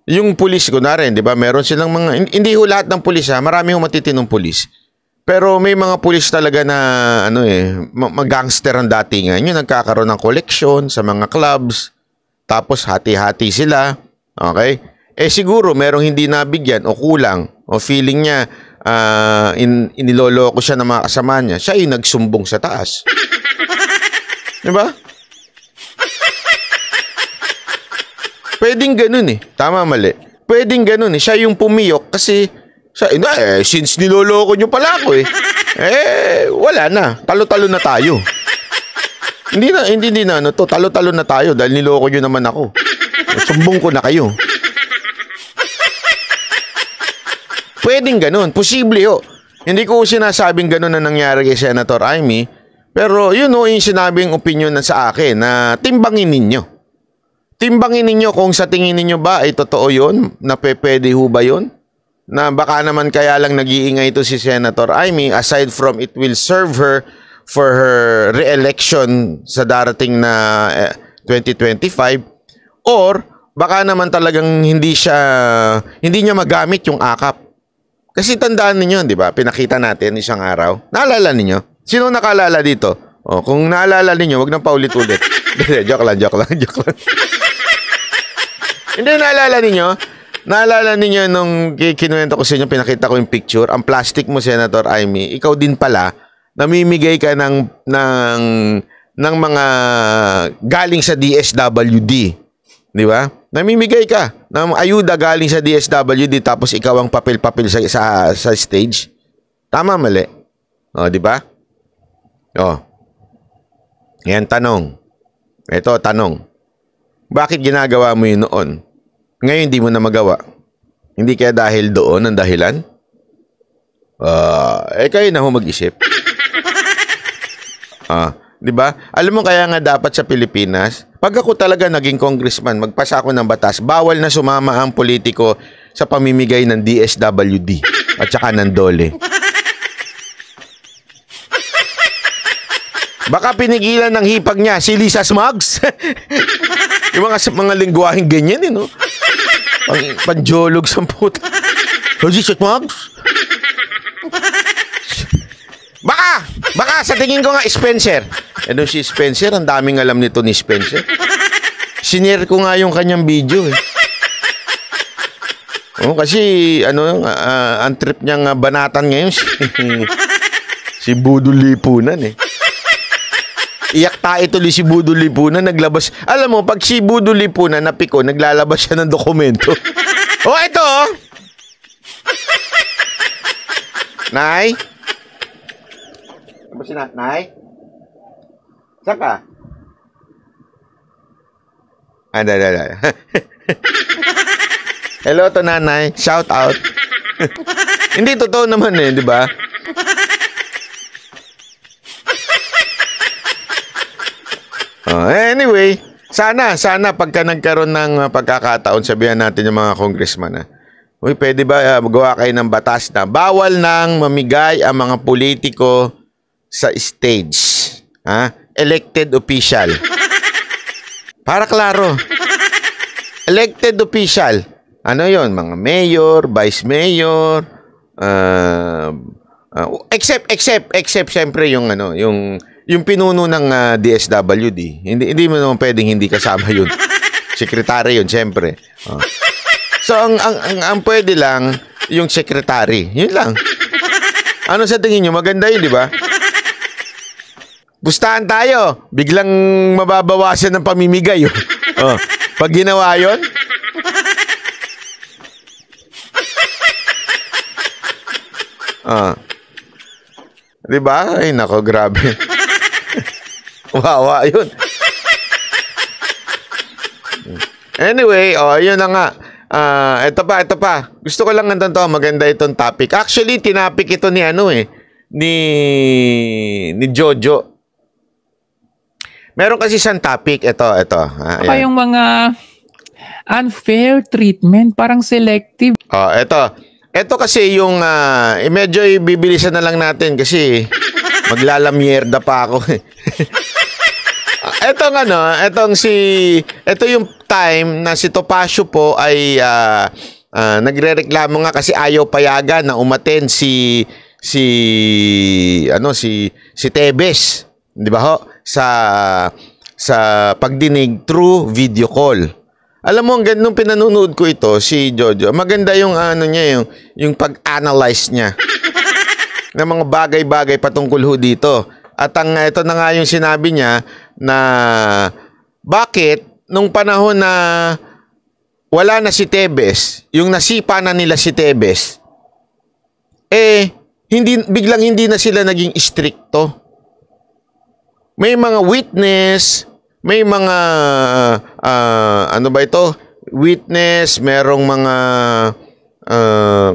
Yung pulis ko na rin, di ba? Meron silang mga, hindi ho lahat ng pulis ha, marami ho matitinong pulis. Pero may mga pulis talaga na, mag-gangster ang datingan. Yung nagkakaroon ng koleksyon sa mga clubs, tapos hati-hati sila, okay? Siguro, merong hindi nabigyan o kulang, o feeling niya, iniloloko siya ng mga kasama niya, siya yung nagsumbong sa taas. Di ba? Pwedeng ganun Tama, mali. Pwedeng ganun Siya yung pumiyok kasi since niloloko nyo pala ako wala na. Talo-talo na tayo. Hindi na talo-talo na tayo dahil niloko nyo naman ako. Sumbong ko na kayo. Pwedeng ganun. Posible Hindi ko sinasabing ganun na nangyari kay Senator Amy. Pero yun yung sinabing opinion na sa akin na timbangin ninyo. Timbangin ninyo kung sa tingin ninyo ba ay totoo yun? Na pwede ho ba yun? Na baka naman kaya lang nag-iingay ito si Senator Amy aside from it will serve her for her re-election sa darating na 2025 or baka naman talagang hindi niya magamit yung AKAP. Kasi tandaan ninyo, di ba? Pinakita natin isang araw. Naalala ninyo? Sino nakalala dito? Kung naalala ninyo, wag nang paulit-ulit. Joke lang. Hindi, naalala ninyo nung kinuwento ko sa inyo, pinakita ko yung picture, ang plastic mo, Senator Amy, ikaw din pala, namimigay ka ng mga galing sa DSWD. Di ba? Namimigay ka ng ayuda galing sa DSWD tapos ikaw ang papel-papel sa stage. Tama, mali? Di ba? Yan, tanong. Ito, tanong. Bakit ginagawa mo yun noon? Ngayon, hindi mo na magawa. Hindi kaya dahil doon ang dahilan? Kayo na ho mag-isip. Di ba? Alam mo kaya nga dapat sa Pilipinas, pag ako talaga naging congressman, magpasa ako ng batas, bawal na sumama ang politiko sa pamimigay ng DSWD at saka ng DOLE. Baka pinigilan ng hipag niya si Lisa Smugs. Yung mga lingwaheng ganyan, Panjolog sa puta. Lisa Smugs? Baka sa tingin ko nga Spencer. Si Spencer, ang daming alam nito ni Spencer. Sinare ko nga yung kanyang video kasi ang trip niyang banatan ngayon si Budol Lipunan Iyak tayo tuloy si Budol Lipunan, naglabas. Alam mo, pag si Budol Lipunan napiko, naglalabas siya ng dokumento. Ito Nay? Ano si Nay? Saan ka? Hello to nanay. Shout out. Hindi totoo naman di ba? Anyway, sana pagka nagkaroon ng pagkakataon, sabihan natin yung mga congressman pwede ba magawa kayo ng batas na bawal nang mamigay ang mga politiko sa stage? Elected official. Para klaro. Elected official. Ano yon? Mga mayor, vice mayor, except syempre yung yung pinuno ng DSWD. Hindi mo naman pwedeng hindi kasama yun. Sekretary yun, syempre. So ang pwede lang yung secretary. Yun lang. Ano sa tingin nyo? Maganda yun, di ba? Pustahan tayo. Biglang mababawasan ng pamimigay. Oh. Pag ginawa yun, di ba? Ay, nako, grabe. Wawa yun. Anyway, yun na nga. Ito pa. Gusto ko lang ganito to. Maganda itong topic. Actually, tinapik ito ni ni Jojo. Meron kasi siyang topic. Ito. Apa yung mga unfair treatment, parang selective. Ito kasi yung medyo ibibilisan na lang natin kasi maglalamierda pa ako. Ito yung time na si Topacio po ay nagrereklamo nga kasi ayaw payagan na umattend si Tebes, di ba ho? Sa pagdinig through video call. Alam mo, nung pinanonood ko ito, si Jojo, maganda yung yung pag-analyze niya ng mga bagay-bagay patungkol ho dito. At ito na nga yung sinabi niya na bakit nung panahon na wala na si Tebes, yung nasipa na nila si Tebes, biglang hindi na sila naging stricto. May mga witness, may mga witness, merong mga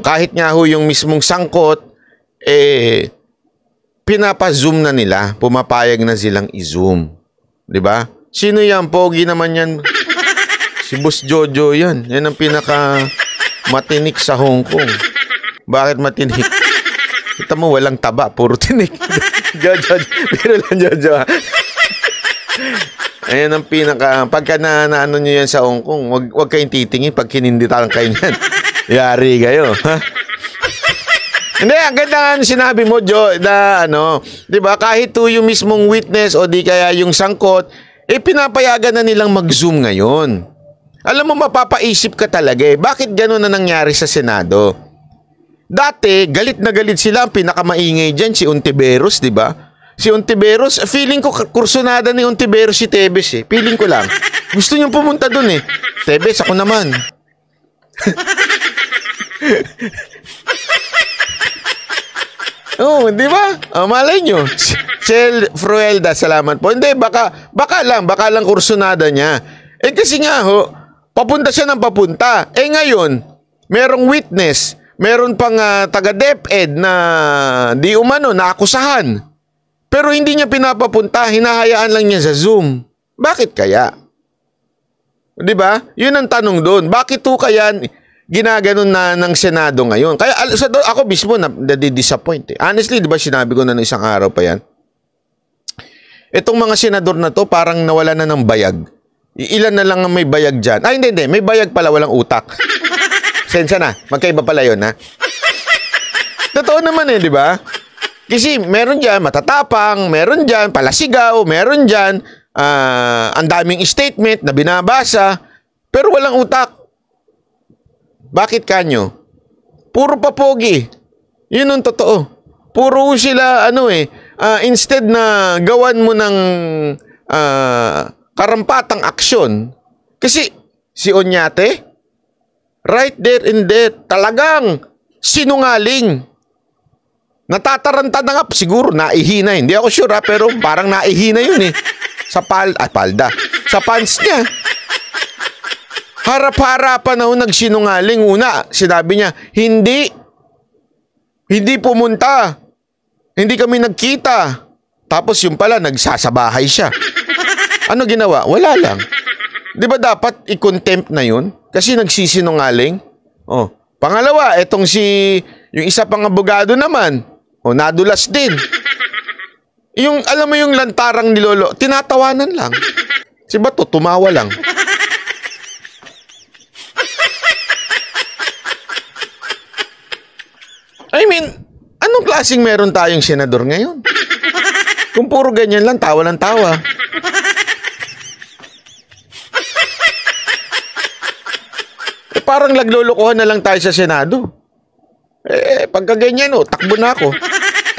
kahit nga ho yung mismong sangkot, pinapa-zoom na nila, pumapayag na silang i-zoom. 'Di ba? Sino yan? Pogi naman yan. Si Boss Jojo yan. Yan ang pinaka matinik sa Hong Kong. Bakit matinik? Kita mo, walang taba, puro tinik. Jojo, pero lang Jojo. Ayan ang pinaka, pagka ano nyo yan sa Hong Kong, wag kayong titingin pag kininditalan kayo yan. Yari kayo, ha? Hindi, ang ganda nga sinabi mo, Jo, na di ba, kahit yung mismong witness o di kaya yung sangkot, pinapayagan na nilang mag-zoom ngayon. Alam mo, mapapaisip ka talaga bakit gano'n na nangyari sa Senado? Dati, galit na galit sila, ang pinakamaingay dyan, si Ontiveros, di ba? Si Ontiveros, feeling ko kursunada ni Ontiveros si Tebes Feeling ko lang. Gusto niyang pumunta dun Tebes, ako naman. Di ba? Malay nyo. Chel Fruelda, salamat po. Hindi, baka lang kursunada niya. Kasi nga papunta siya ng papunta. Ngayon, merong witness, meron pang taga-DepEd na di umano, naakusahan. Pero hindi niya pinapapunta, hinahayaan lang niya sa Zoom. Bakit kaya? Di ba? Yun ang tanong doon. Bakit kaya ginaganon na ng Senado ngayon? Kaya ako mismo na-disappoint. Honestly, di ba sinabi ko na isang araw pa yan? Itong mga senador na to parang nawala na ng bayag. Ilan na lang ang may bayag dyan. Hindi. May bayag pala, walang utak. Sensya na. Magkaiba pala yun, ha? Totoo naman di ba? Kasi meron dyan matatapang, meron dyan palasigaw, meron dyan ang daming statement na binabasa, pero walang utak. Bakit kanyo? Puro papogi. Yun ang totoo. Puro sila, instead na gawan mo ng karampatang aksyon, kasi si Oñate, right there and there, talagang sinungaling. Natataranta na nga, siguro naihina. Hindi ako sure pero parang naihina yun sa palda. Sa pants niya. Harap-harapan na nagsinungaling. Una, sinabi niya, hindi pumunta. Hindi kami nagkita. Tapos yung pala, nagsasabahay siya. Ano ginawa? Wala lang. Di ba dapat i-contempt na yun? Kasi nagsisinungaling. Pangalawa, yung isa pang abogado naman, nadulas din. Alam mo yung lantarang nilolo, tinatawanan lang. Si Bato, tumawa lang. I mean, anong klaseng meron tayong senador ngayon? Kung puro ganyan lang, tawa ng tawa. Parang naglolokohan na lang tayo sa Senado. Pagka ganyan, takbo na ako.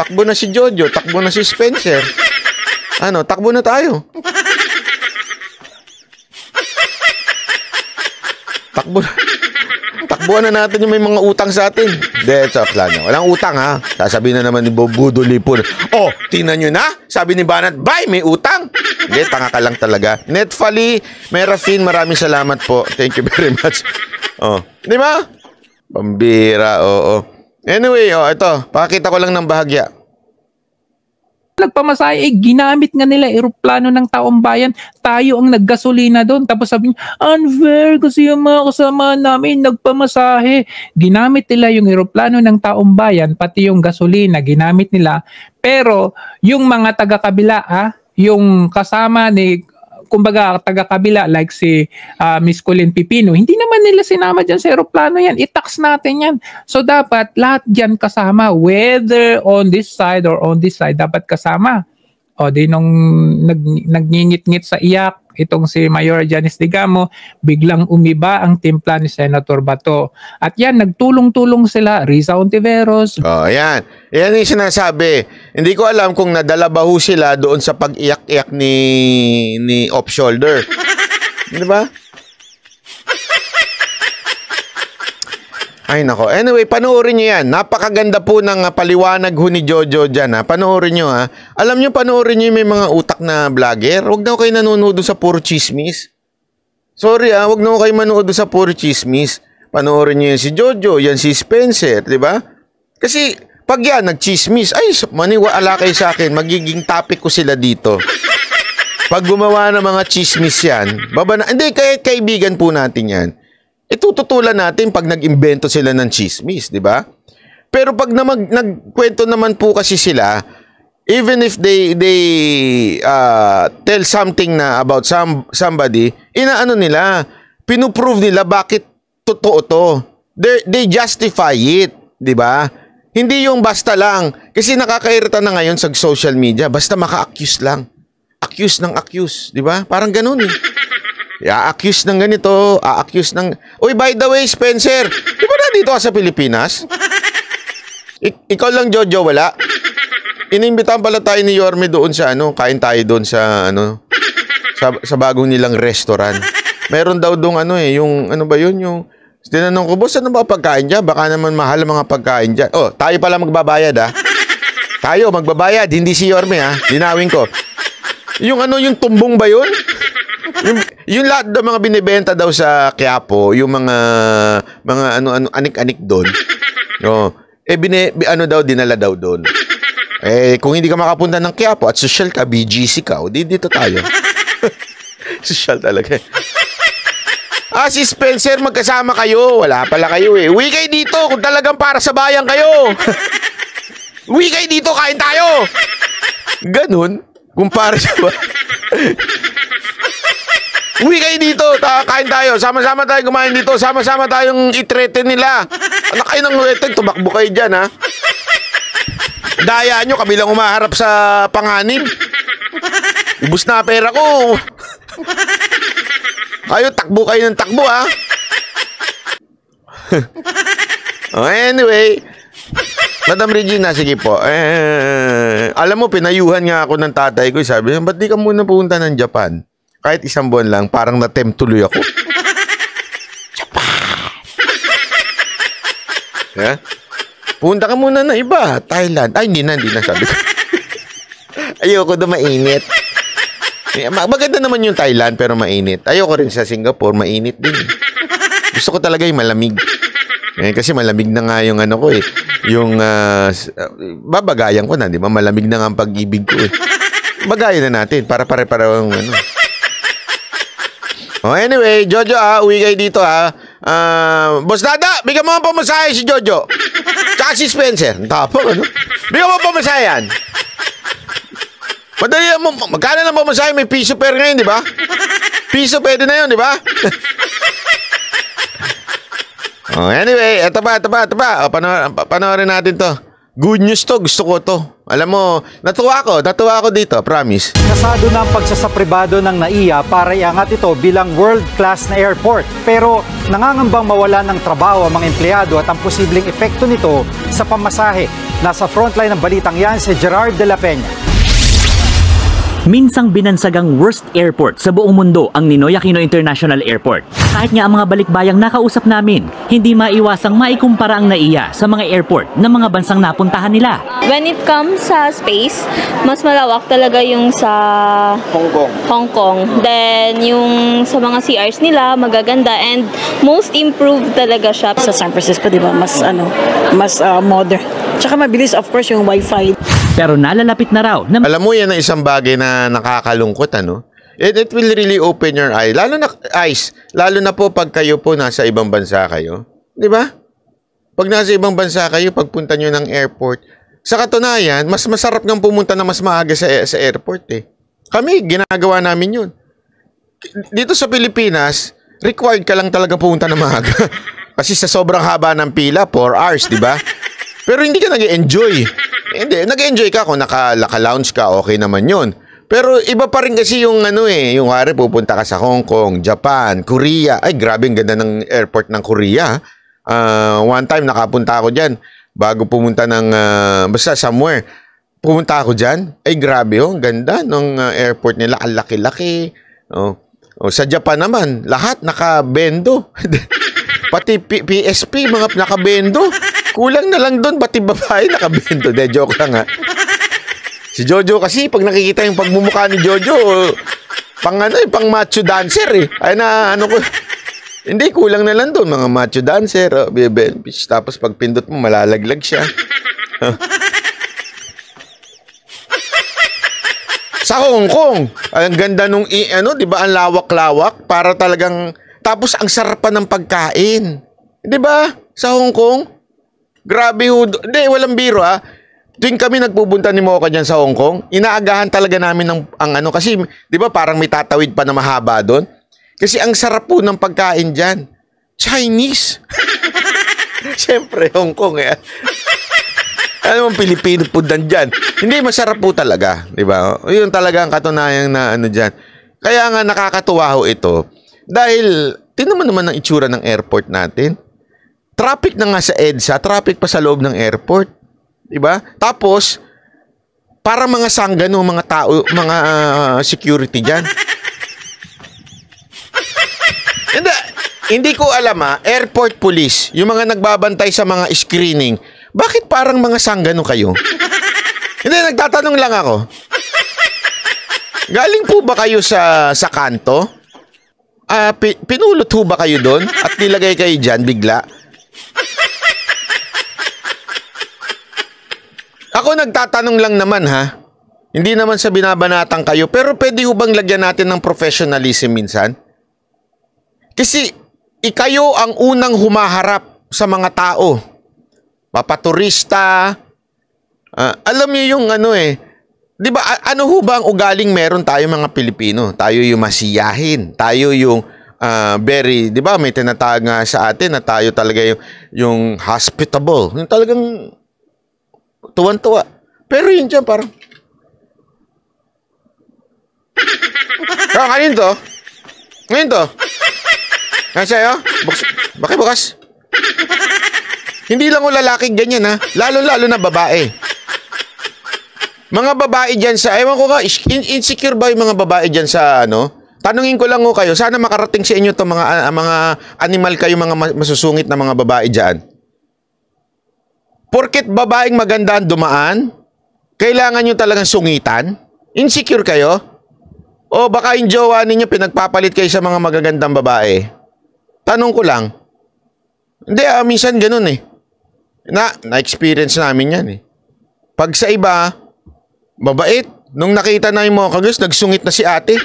takbo na si Jojo, takbo na si Spencer. Ano, takbo na tayo. Takbuhan na natin yung may mga utang sa atin. De, plano. Walang utang ha. Sasabihin na naman ni Budo Lipon, oh, tingnan nyo na. Sabi ni Banat, bye, may utang. Hindi, tanga ka lang talaga. Netfali, Merafin, maraming salamat po. Thank you very much. Oh, di ba? Pambira, oo. Anyway, oh, ito. Pakita ko lang ng bahagya. Nagpamasahe, ginamit nga nila eroplano ng taong bayan. Tayo ang naggasolina doon. Tapos sabi niya, unfair kasi yung mga kasama namin nagpamasahe. Ginamit nila yung eroplano ng taong bayan, pati yung gasolina, ginamit nila. Pero yung mga taga-kabila, yung kasama ni, kumbaga taga-kabila like si Miss Colleen Pipino, hindi naman nila sinama dyan sa eroplano yan. I-tax natin yan. So dapat lahat dyan kasama, whether on this side or on this side, dapat kasama. O di nung nagngingit-ngit sa iyak, itong si Mayor Janice Digamo, biglang umiba ang timpla ni Senator Bato. At yan, nagtulong-tulong sila, Riza Ontiveros. Oh, yan. Yan yung sinasabi. Hindi ko alam kung nadala ba ho sila doon sa pag-iyak-iyak ni off-shoulder. Di ba? Ay nako. Anyway, panoorin nyo yan. Napakaganda po ng paliwanag ho ni Jojo dyan. Panoorin nyo ha. Alam nyo, panoorin nyo yung may mga utak na vlogger. Huwag na kayo nanonood sa puro chismis. Sorry huwag na kayo manood sa puro chismis. Panoorin nyo yan si Jojo, yan si Spencer, di ba? Kasi pag yan, nag-chismis, ay, maniwala kayo sa akin, magiging topic ko sila dito. Pag gumawa ng mga chismis yan, hindi, kahit kaibigan po natin yan. Itututulan natin pag nag-imbento sila ng chismis, di ba? Pero pag nagkwento naman po kasi sila, even if they tell something na about somebody, inaano nila, pinuprove nila bakit totoo to. They justify it, di ba? Hindi yung basta lang. Kasi nakakairita na ngayon sa social media, basta maka-accuse lang. Accuse ng accuse, di ba? Parang ganun eh. I-accuse ng ganito, a-accuse ng... Uy, by the way, Spencer, di ba nandito ka sa Pilipinas? Ikaw lang, Jojo, wala? Inimbitahan pala tayo ni Yorme doon sa kain tayo doon sa sa bagong nilang restaurant. Meron daw doon yung ba yun, yung... Tinanong ko, boss, ano ba pagkain dyan? Baka naman mahal ang mga pagkain dyan. Oh, tayo pala magbabayad Tayo magbabayad, hindi si Yorme Linawin ko. Yung yung tumbong ba yun? Yung lahat ng mga binibenta daw sa Quiapo, yung mga anik-anik doon. Oh, dinala daw doon. Kung hindi ka makapunta ng Quiapo at social ka, BGC ka, dito tayo. Social talaga. Si Spencer, magkasama kayo. Wala pala kayo Uwi kayo dito kung talagang para sa bayan kayo. Uwi kayo dito, kain tayo. Ganun, kung para sa bayan. Uwi kayo dito, kain tayo. Sama-sama tayo kumain dito. Sama-sama tayong i-threaten nila. Anak kayo ng threaten, tumakbo kayo dyan, Daya nyo, kabilang umaharap sa panganib. Ubus na pera ko. Kayo, takbo kayo ng takbo, Anyway, Madam Regina, sige po. Alam mo, pinayuhan nga ako ng tatay ko. Sabi, ba't di ka muna pupunta ng Japan? Kahit isang buwan lang, parang na-tempt tuloy ako. Japan! Punta ka muna na iba. Thailand. Ay, hindi na sabi ko. Ayoko doon mainit. Maganda naman yung Thailand, pero mainit. Ayoko rin sa Singapore, mainit din. Gusto ko talaga yung malamig. Kasi malamig na nga yung ko Yung, babagayan ko na, di ba? Malamig na nga ang pag-ibig ko Bagayan na natin, para pare-parang anyway, Jojo uwi kayo dito Boss Dada, bigyan mo ang pamasahe si Jojo. Tsaka si Spencer. Tapos bigyan mo ang pamasahe yan. Madali mo, magkano lang pamasahe? May piso per ngayon, di ba? Piso pwede na yun, di ba? Anyway, ito pa. Panoorin natin to. Good news to, gusto ko to. Alam mo, natuwa ako dito, promise. Kasado na ang pagsasapribado ng NAIA para iangat ito bilang world-class na airport. Pero nangangambang mawala ng trabaho ang mga empleyado at ang posibleng epekto nito sa pamasahe. Nasa frontline ng balitang yan si Gerard de la Peña. Minsang binansagang worst airport sa buong mundo ang Ninoy Aquino International Airport. Kahit nga ang mga balikbayang nakausap namin, hindi maiwasang maikumpara ang NAIA sa mga airport ng mga bansang napuntahan nila. When it comes sa space, mas malawak talaga yung sa Hong Kong. Then yung sa mga CRs nila magaganda and most improved talaga siya. Sa San Francisco, di ba, mas modern. Tsaka mabilis, of course, yung wifi. Pero nalalapit na raw na... Alam mo, yan ang isang bagay na nakakalungkot, ano? It will really open your eyes. Lalo na po pag kayo po nasa ibang bansa kayo. Di ba? Pag nasa ibang bansa kayo, pagpunta nyo ng airport, sa katunayan, mas masarap ng pumunta na mas maaga sa airport, eh. Kami, ginagawa namin yun. Dito sa Pilipinas, required ka lang talaga pumunta na maaga. Kasi sa sobrang haba ng pila, 4 hours, di ba? Pero hindi ka nag-enjoy. Hindi, nag-enjoy ka kung naka-lounge ka, okay naman yun. Pero iba pa rin kasi yung yung hari pupunta ka sa Hong Kong, Japan, Korea. Ay, grabe, ang ganda ng airport ng Korea. One time, nakapunta ako dyan. Bago pumunta ng, basta somewhere. Pumunta ako dyan. Ay, grabe, ang ganda ng airport nila. Ang laki-laki. Sa Japan naman, lahat nakabendo. Pati PSP, mga nakabendo. Kulang na lang doon, pati babae nakabendo. De, joke lang, ha. Si Jojo kasi, pag nakikita yung pagmumukha ni Jojo, pang macho dancer, eh. Ay na, ko. Hindi, kulang na lang doon, mga macho dancer. Tapos pag pindot mo, malalaglag siya. Sa Hong Kong, ang ganda nung, di ba, ang lawak-lawak, para talagang, tapos ang sarap pa ng pagkain. Di ba? Sa Hong Kong? Grabe ho. Hindi, walang biro, ha. Tuwing kami nagpupunta ni Mocha dyan sa Hong Kong, inaagahan talaga namin ang kasi, di ba, parang may tatawid pa na mahaba doon? Kasi ang sarap po ng pagkain dyan. Chinese. Siyempre, Hong Kong, eh. Ano mong Pilipino po dyan? Hindi, masarap po talaga. Di ba? Yun talaga ang katunayan na dyan. Kaya nga nakakatuwa ho ito. Dahil, tingnan mo naman ang itsura ng airport natin. Traffic na nga sa EDSA, traffic pa sa loob ng airport. Diba? Tapos, para mga sanggano, mga tao, mga security dyan. Hindi ko alam, airport police, yung mga nagbabantay sa mga screening, bakit parang mga sanggano kayo? Hindi, nagtatanong lang ako. Galing po ba kayo sa kanto? Pinulot ho ba kayo doon? At nilagay kayo dyan bigla? Ako nagtatanong lang naman, ha. Hindi naman sa binabanatang kayo, pero pwede ho bang lagyan natin ng professionalism minsan? Kasi ikayo ang unang humaharap sa mga tao. Papaturista. Alam niyo yung di ba, ano ho ba ang ugaling meron tayo mga Pilipino? Tayo yung masiyahin. Tayo yung very, di ba, may tinatawag nga sa atin na tayo talaga yung hospitable. Yung talagang tuwan-tuwa. Pero yun dyan parang ngayon to? Ngayon sa'yo? Bakit bukas? Hindi lang o lalaki ganyan, ha? Lalo-lalo na babae. Mga babae dyan sa, ewan ko nga, insecure ba yung mga babae dyan sa Tanungin ko lang ho kayo, sana makarating sa inyo to mga animal kayo, mga masusungit na mga babae dyan. Porket babaeng maganda ang dumaan, kailangan nyo talagang sungitan? Insecure kayo? O baka yung jowa ninyo pinagpapalit kayo sa mga magagandang babae? Tanong ko lang. Hindi, minsan ganun eh. Na-experience namin yan eh. Pag sa iba, mabait. Nung nakita na yung mga kagos, nagsungit na si ate.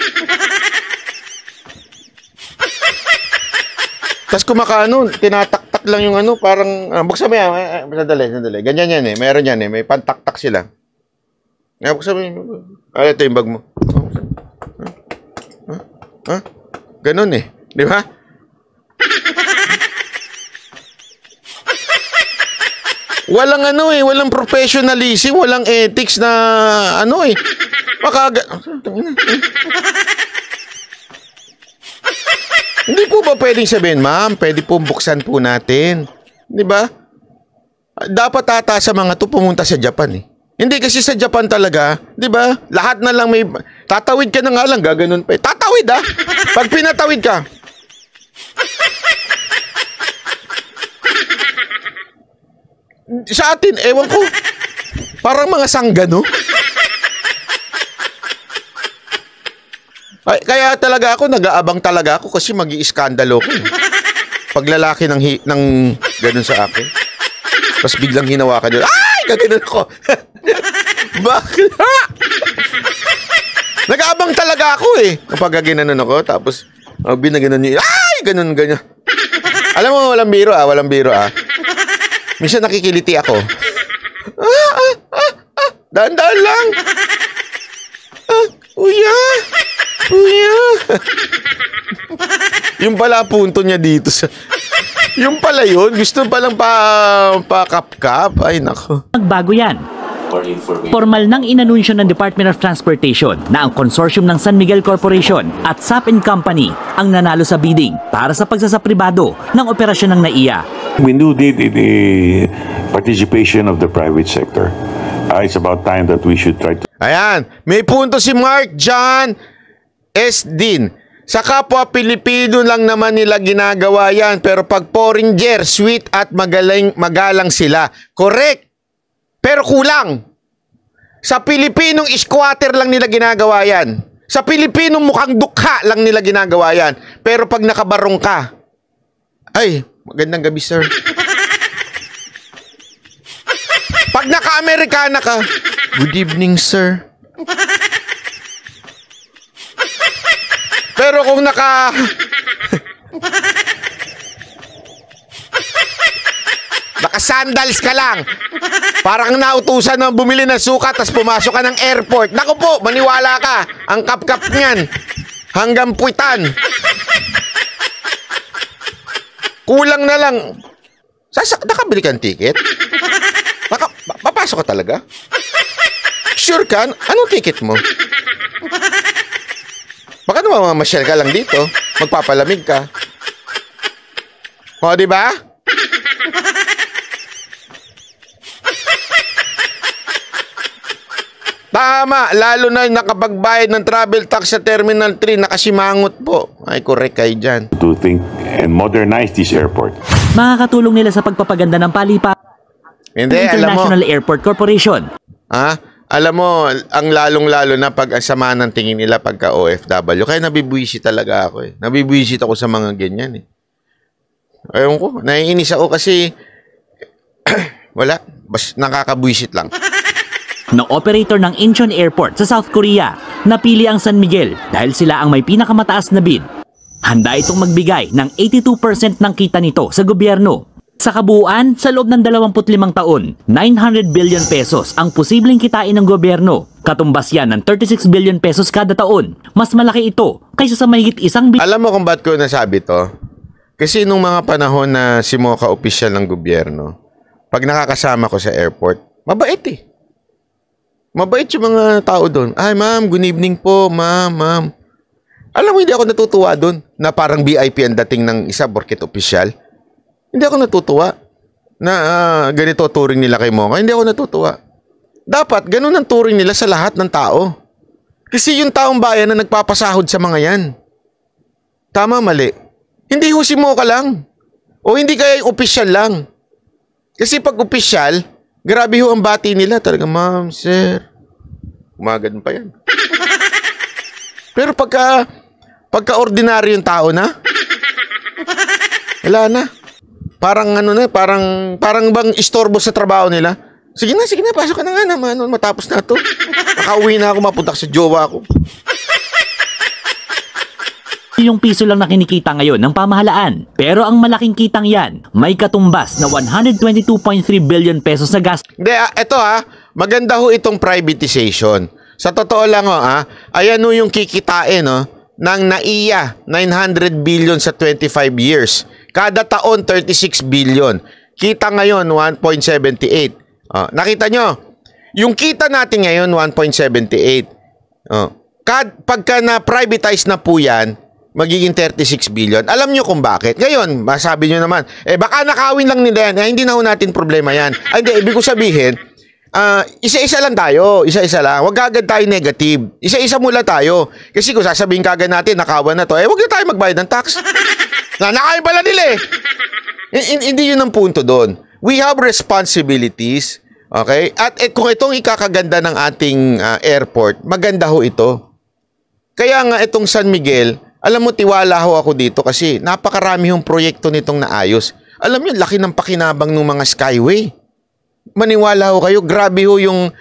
Tapos tinataktak lang yung parang, buksan mo yan, sandali. Ganyan yan eh, meron yan eh, may pantaktak sila. Buksan mo yan. Ito yung bag mo. Ganun eh, di ba? Walang walang professionalism, walang ethics na Hindi po ba pwedeng sabihin, ma'am, pwede po buksan po natin. Di ba? Dapat ata sa mga to pumunta sa Japan eh. Hindi kasi sa Japan talaga, di ba? Lahat na lang may... Tatawid ka na nga lang, gaganon pa eh. Tatawid ah! Pag pinatawid ka. Sa atin, ewan ko. Parang mga sanggano. Kaya talaga ako, nag-aabang talaga ako kasi mag-i-iskandalo ko. Pag lalaki ng ganun sa akin. Tapos biglang hinawakan nyo. Ay! Gaganon ako. Bakit? Nag-aabang talaga ako eh. Kapag ginanon ako, tapos binaganon nyo. Ay! Ganun, ganyan. Alam mo, walang biro ah. Minsan nakikiliti ako. Daan-daan lang. Uya. Yung pala punto niya dito sa... Yung pala yun. Gusto palang pa-kap-kap. Ay, nako. Nagbago yan. Formal nang inanunsyo ng Department of Transportation na ang konsorsyum ng San Miguel Corporation at SAP & Company ang nanalo sa bidding para sa pagsasapribado ng operasyon ng NAIA. We do need the participation of the private sector. It's about time that we should try to... Ayan. May punto si Mark John S. Din. Sa kapwa Pilipino lang naman nila ginagawa yan. Pero pag foreigner, sweet at magalang sila. Correct. Pero kulang. Sa Pilipinong squatter lang nila ginagawa yan. Sa Pilipinong mukhang dukha lang nila ginagawa yan. Pero pag nakabarong ka, ay, magandang gabi, sir. Pag naka-Amerikana ka, good evening, sir. Pero kung naka-sandals ka lang, parang nautusan na bumili ng suka tapos pumasok ka ng airport. Naku po, maniwala ka. Ang kap-kap niyan, hanggang puwitan. Kulang na lang. Nakabili kang ticket? Papasok ka talaga? Sure ka? Anong ticket mo? Baka naman mamasyal ka lang dito. Magpapalamig ka. O, diba? Tama, lalo na nakapagbayad ng travel tax sa Terminal 3, nakasimangot po. Ay, correct kayo dyan. To think and modernize this airport. Makakatulong nila sa pagpapaganda ng paliparan ng International Airport Corporation. Alam mo, ang lalong-lalo na pag ang sama ng tingin nila pagka OFW. Kaya nabibwisit talaga ako eh. Nabibwisit ako sa mga ganyan eh. Ayaw ko, naiinis ako kasi wala, bas nakakabwisit lang. Ng operator ng Incheon Airport sa South Korea, napili ang San Miguel dahil sila ang may pinakamataas na bid. Handa itong magbigay ng 82% ng kita nito sa gobyerno. Sa kabuuan, sa loob ng 25 taon, 900 billion pesos ang posibleng kitain ng gobyerno. Katumbas yan ng 36 billion pesos kada taon. Mas malaki ito kaysa sa mahigit 1 billion. Alam mo kung ba't ko nasabi to? Kasi nung mga panahon na si Mocha opisyal ng gobyerno, pag nakakasama ko sa airport, mabait eh. Mabait yung mga tao doon. Ay, ma'am, good evening po, ma'am. Alam mo, hindi ako natutuwa doon na parang VIP ang dating ng isa porket opisyal. Hindi ako natutuwa na ganito turing nila kay Mocha. Hindi ako natutuwa. Dapat, ganun ang turing nila sa lahat ng tao. Kasi yung taong bayan na nagpapasahod sa mga yan. Tama, mali. Hindi ho si Mocha lang. O hindi kaya yung opisyal lang. Kasi pag opisyal, grabe ho ang bati nila. Talaga, ma'am, sir. Umagad pa yan. Pero pagka ordinaryong tao na, wala na. Parang ano na, parang bang istorbo sa trabaho nila. Sige na, pasok ka na nga naman. Matapos na to. Nakauwi na ako, mapunta sa jowa ko. Yung piso lang na kinikita ngayon ng pamahalaan. Pero ang malaking kitang yan, may katumbas na 122.3 billion pesos na gas. Hindi, eto maganda ho itong privatization. Sa totoo lang ayan ho yung kikitain ng NAIA, 900 billion sa 25 years. Kada taon, 36 billion. Kita ngayon, 1.78. Nakita nyo? Yung kita natin ngayon, 1.78. Pagka na-privatize na po yan, magiging 36 billion. Alam nyo kung bakit? Ngayon, masabi nyo naman, baka nakawin lang nila yan. Hindi na ho natin problema yan. Hindi, ibig ko sabihin, isa-isa lang tayo. Isa-isa lang. Huwag agad tayo negative. Isa-isa mula tayo. Kasi kung sasabihin kagad natin, nakawan na to, huwag na tayo magbayad ng tax. Nakakain pala nila Hindi yun ang punto doon. We have responsibilities. Okay? At kung itong ikakaganda ng ating airport, maganda ho ito. Kaya nga itong San Miguel, alam mo, tiwala ho ako dito kasi napakarami yung proyekto nitong naayos. Alam niyo, laki ng pakinabang ng mga Skyway. Maniwala ho kayo, grabe ho yung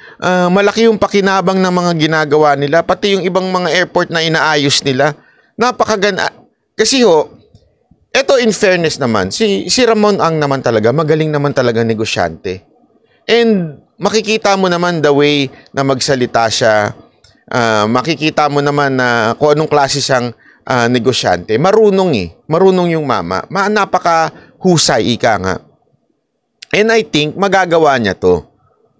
malaki yung pakinabang ng mga ginagawa nila, pati yung ibang mga airport na inaayos nila. Napakaganda. Kasi ho, eto in fairness naman, si Ramon Ang naman talaga, magaling naman talaga negosyante. And makikita mo naman the way na magsalita siya, makikita mo naman na kung anong klase siyang negosyante. Marunong yung mama. Napaka-husay, ika nga. And I think magagawa niya to.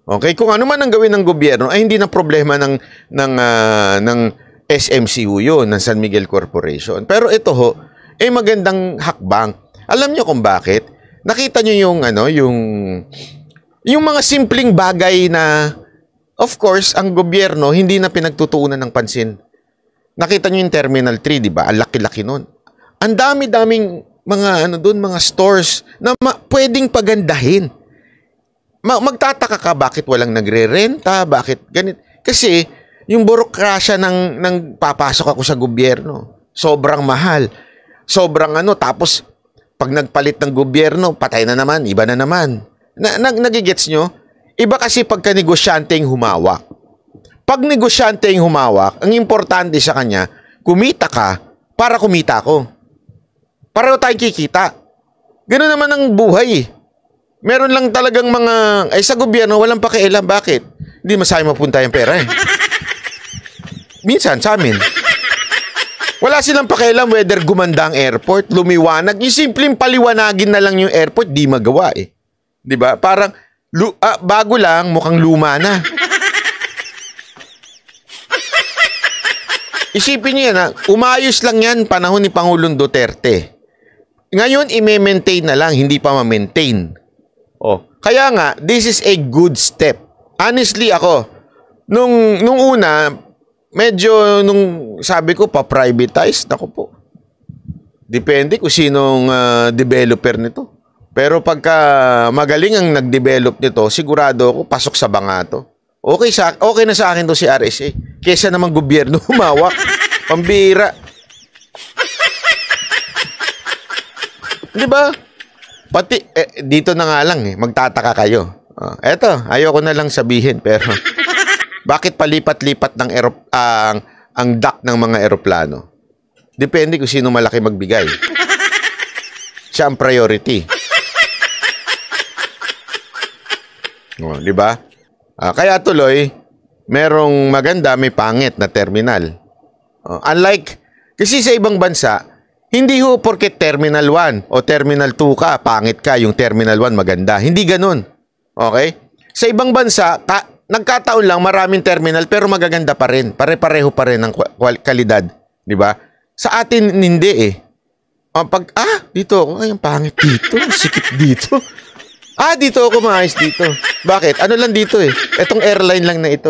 Okay? Kung ano man ang gawin ng gobyerno, ay hindi na problema ng SMCU yun, ng San Miguel Corporation. Pero ito ho, magandang hakbang. Alam niyo kung bakit? Nakita niyo yung mga simpleng bagay na, of course, ang gobyerno hindi na pinagtutuunan ng pansin. Nakita niyo yung Terminal 3, di ba? Ang laki-laki nun. Ang dami-daming mga stores na pwedeng pagandahin. Magtataka ka bakit walang nagre-renta, bakit ganit. Kasi yung burokrasya ng papasok ako sa gobyerno, sobrang mahal. Sobrang tapos pag nagpalit ng gobyerno, patay na naman, iba na naman. Nagigets nyo? Iba kasi pagka negosyante yung humawak. Pag negosyante yung humawak, ang importante sa kanya, kumita ka para kumita ko. Pareho tayong kikita. Ganoon naman ang buhay. Meron lang talagang sa gobyerno, walang pakialam. Bakit? Hindi masaya mapunta yung pera Minsan, sa amin. Wala silang pakialam whether gumanda ang airport, lumiwanag. Yung simpleng paliwanagin na lang yung airport, di magawa Diba? Parang, bago lang, mukhang luma na. Isipin niyo yan, umayos lang yan panahon ni Pangulong Duterte. Ngayon, i-maintain na lang, hindi pa ma-maintain. Kaya nga, this is a good step. Honestly, ako, nung una, medyo, sabi ko, pa-privatize, naku po. Depende kung sinong developer nito. Pero pagka magaling ang nag-develop nito, sigurado ako, pasok sa banga to. Okay na sa akin to si RSA. Kesa naman gobyerno humawak. Pambira. Di ba? Pati, dito na nga lang magtataka kayo. Eto, ayoko na lang sabihin, pero bakit palipat-lipat ng ang dock ng mga eroplano? Depende kung sino malaki magbigay. Siya ang priority. Di ba? Kaya tuloy, merong maganda, may pangit na terminal. Unlike, kasi sa ibang bansa, hindi ho porket Terminal 1 o Terminal 2 ka, pangit ka, yung Terminal 1 maganda. Hindi ganun. Okay? Sa ibang bansa, nagkataon lang maraming terminal pero magaganda pa rin. Pare-pareho pa rin ang kalidad. Di ba? Sa atin, hindi dito ako, ay, ang pangit dito, sikip dito. Dito ako maayos dito. Bakit? Ano lang dito Etong airline lang na ito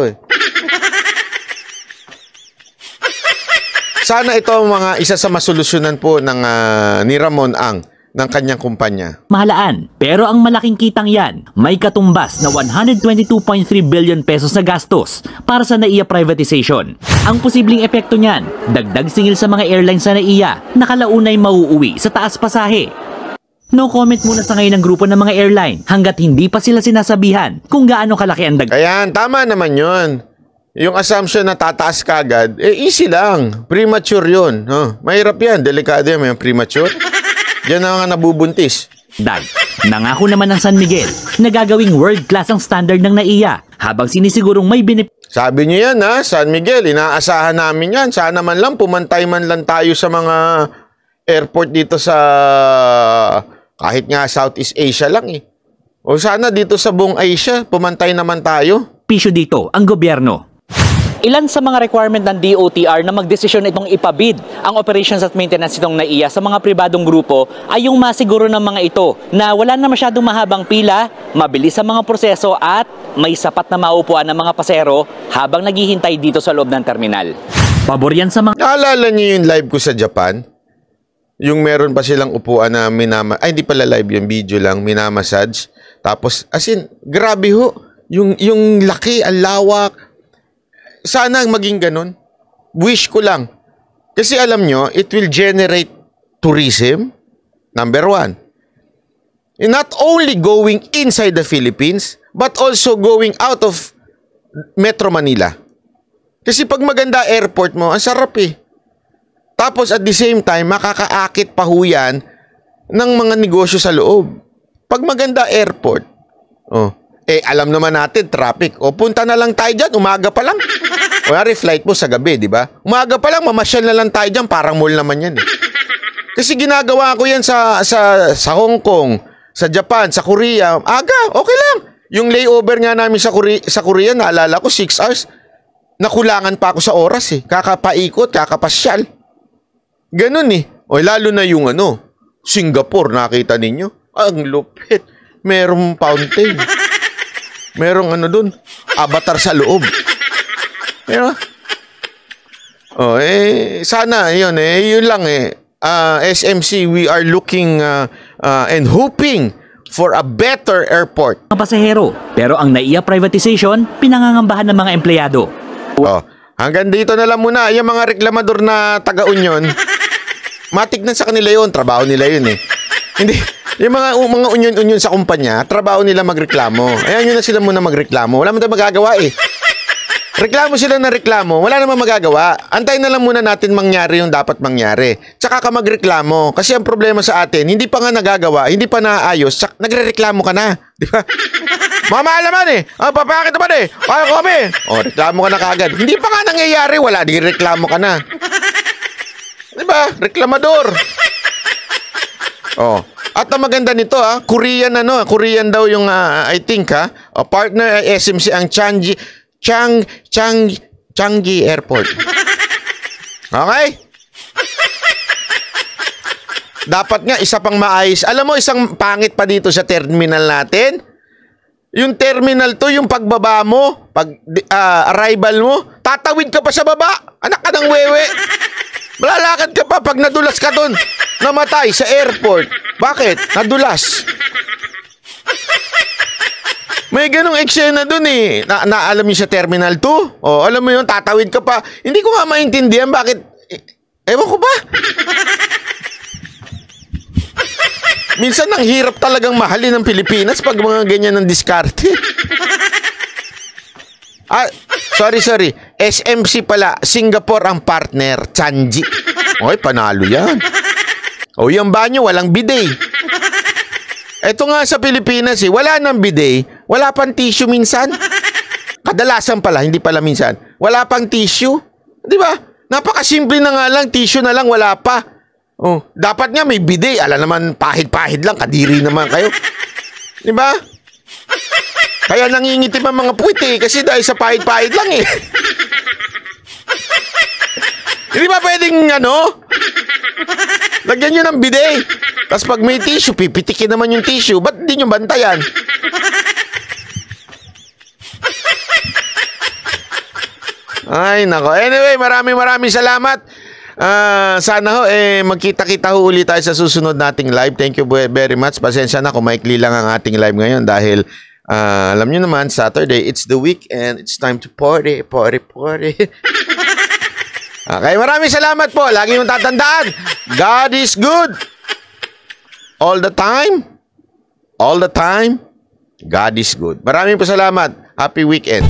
Sana ito ang isa sa masolusyonan po ng ni Ramon Ang ng kanyang kumpanya. Mahalaan, pero ang malaking kitang yan, may katumbas na 122.3 billion pesos na gastos para sa NAIA privatization. Ang posibleng epekto niyan, dagdag singil sa mga airlines sa NAIA na kalaunay mauuwi sa taas pasahe. No comment muna sa ngayon ng grupo ng mga airline hanggat hindi pa sila sinasabihan kung gaano kalaki ang dagdag. Ayan, tama naman yun. Yung assumption na tataas kagad, easy lang. Premature yun. Mahirap yan. Delikado yan. May premature. Diyan na nga nabubuntis. Nangako naman ng San Miguel na gagawing world-class ang standard ng NAIA habang sinisigurong may Sabi niyo yan San Miguel, inaasahan namin yan. Sana man lang, pumantay man lang tayo sa mga airport dito sa kahit nga Southeast Asia lang O sana dito sa buong Asia, pumantay naman tayo. Pisyo dito ang gobyerno. Ilan sa mga requirement ng DOTR na magdesisyon itong ipabid ang operations at maintenance itong NAIA sa mga pribadong grupo ay yung masiguro ng mga ito na wala na masyadong mahabang pila, mabilis ang mga proseso at may sapat na maupuan ng mga pasero habang naghihintay dito sa loob ng terminal. Pabor yan sa mga... Naalala niyo yung live ko sa Japan? Yung meron pa silang upuan na hindi pala live yung video lang, minamassage. Tapos, as in, grabe ho. Yung laki, ang lawak. Sana maging ganun. Wish ko lang. Kasi alam nyo, it will generate tourism, number 1. And not only going inside the Philippines, but also going out of Metro Manila. Kasi pag maganda airport mo, ang sarap eh. Tapos at the same time, makakaakit pa ho yan ng mga negosyo sa loob. Pag maganda airport, alam naman natin, traffic. Punta na lang tayo dyan, umaga pa lang. O flight mo sa gabi, di ba? Umaga pa lang, mamasyal na lang tayo dyan, parang mall naman yan eh. Kasi ginagawa ko yan sa Hong Kong, sa Japan, sa Korea. Aga, okay lang. Yung layover nga namin sa Korea, naalala ko, 6 hours. Nakulangan pa ako sa oras eh. Kakapaikot, kakapasyal. Ganun eh. O lalo na yung Singapore, nakita ninyo? Ang lupit. Merong fountain. Merong dun, avatar sa loob. Diba? Sana, yun lang SMC, we are looking and hoping for a better airport. Mga pasahero, pero ang NAIA privatization, pinangangambahan ng mga empleyado. Hanggang dito na lang muna. Yung mga reklamador na taga-Union, matignan sa kanila yun, trabaho nila yun eh. Hindi. Yung mga union sa kumpanya, trabaho nila magreklamo. Ayan yun na sila muna magreklamo. Wala man tayo magagawa eh. Reklamo sila na reklamo, wala namang magagawa. Antayin na lang muna natin mangyari yung dapat mangyari. Tsaka ka magreklamo. Kasi ang problema sa atin, hindi pa nga nagagawa, hindi pa naayos, nagre-reklamo ka na. Di ba? Mamahal naman eh. Papakit naman eh. Kaya kami. Reklamo ka na kagad. Hindi pa nga nangyayari, wala. Di reklamo ka na. Di ba? Reklamador. At ang maganda nito Korean Korean daw yung I think partner SMC ang Changi Airport. Okay? Dapat nga isa pang maayos. Alam mo isang pangit pa dito sa terminal natin. Yung terminal to, yung pagbaba mo, pag arrival mo, tatawid ka pa sa baba. Anak ka ng wewe. Malalakad ka pa pag nadulas ka doon. Namatay sa airport. Bakit? Nadulas. May ganong eksena doon eh. Alam niyo sa Terminal 2? Alam mo yun, tatawid ka pa. Hindi ko nga maintindihan bakit. Ewan ko ba? Minsan ang hirap talagang mahalin ng Pilipinas pag mga ganyan ng diskarte. Sorry. SMC pala. Singapore ang partner. Changi. Panalo yan. Yung banyo, walang bidet. Ito nga sa Pilipinas wala nang bidet. Wala pang tissue minsan. Kadalasan pala, hindi pala minsan. Wala pang tissue. Di ba? Napakasimple na nga lang. Tissue na lang, wala pa. Dapat nga may bidet. Alam naman, pahid-pahid lang. Kadiri naman kayo. Di ba? Kaya nangingitim ang mga puwit kasi dahil sa pahid-pahid lang eh. Hindi ba pwedeng lagyan nyo ng bidet. Tapos pag may tissue, pipitikin naman yung tissue. Ba't hindi nyo bantayan? Ay, nako. Anyway, maraming salamat. Sana magkita-kita ulit tayo sa susunod nating live. Thank you very much. Pasensya na kung maikli lang ang ating live ngayon dahil alam nyo naman, Saturday, it's the weekend. It's time to party. Okay, maraming salamat po. Lagi mong tatandaan, God is good. All the time, God is good. Maraming po salamat. Happy weekend.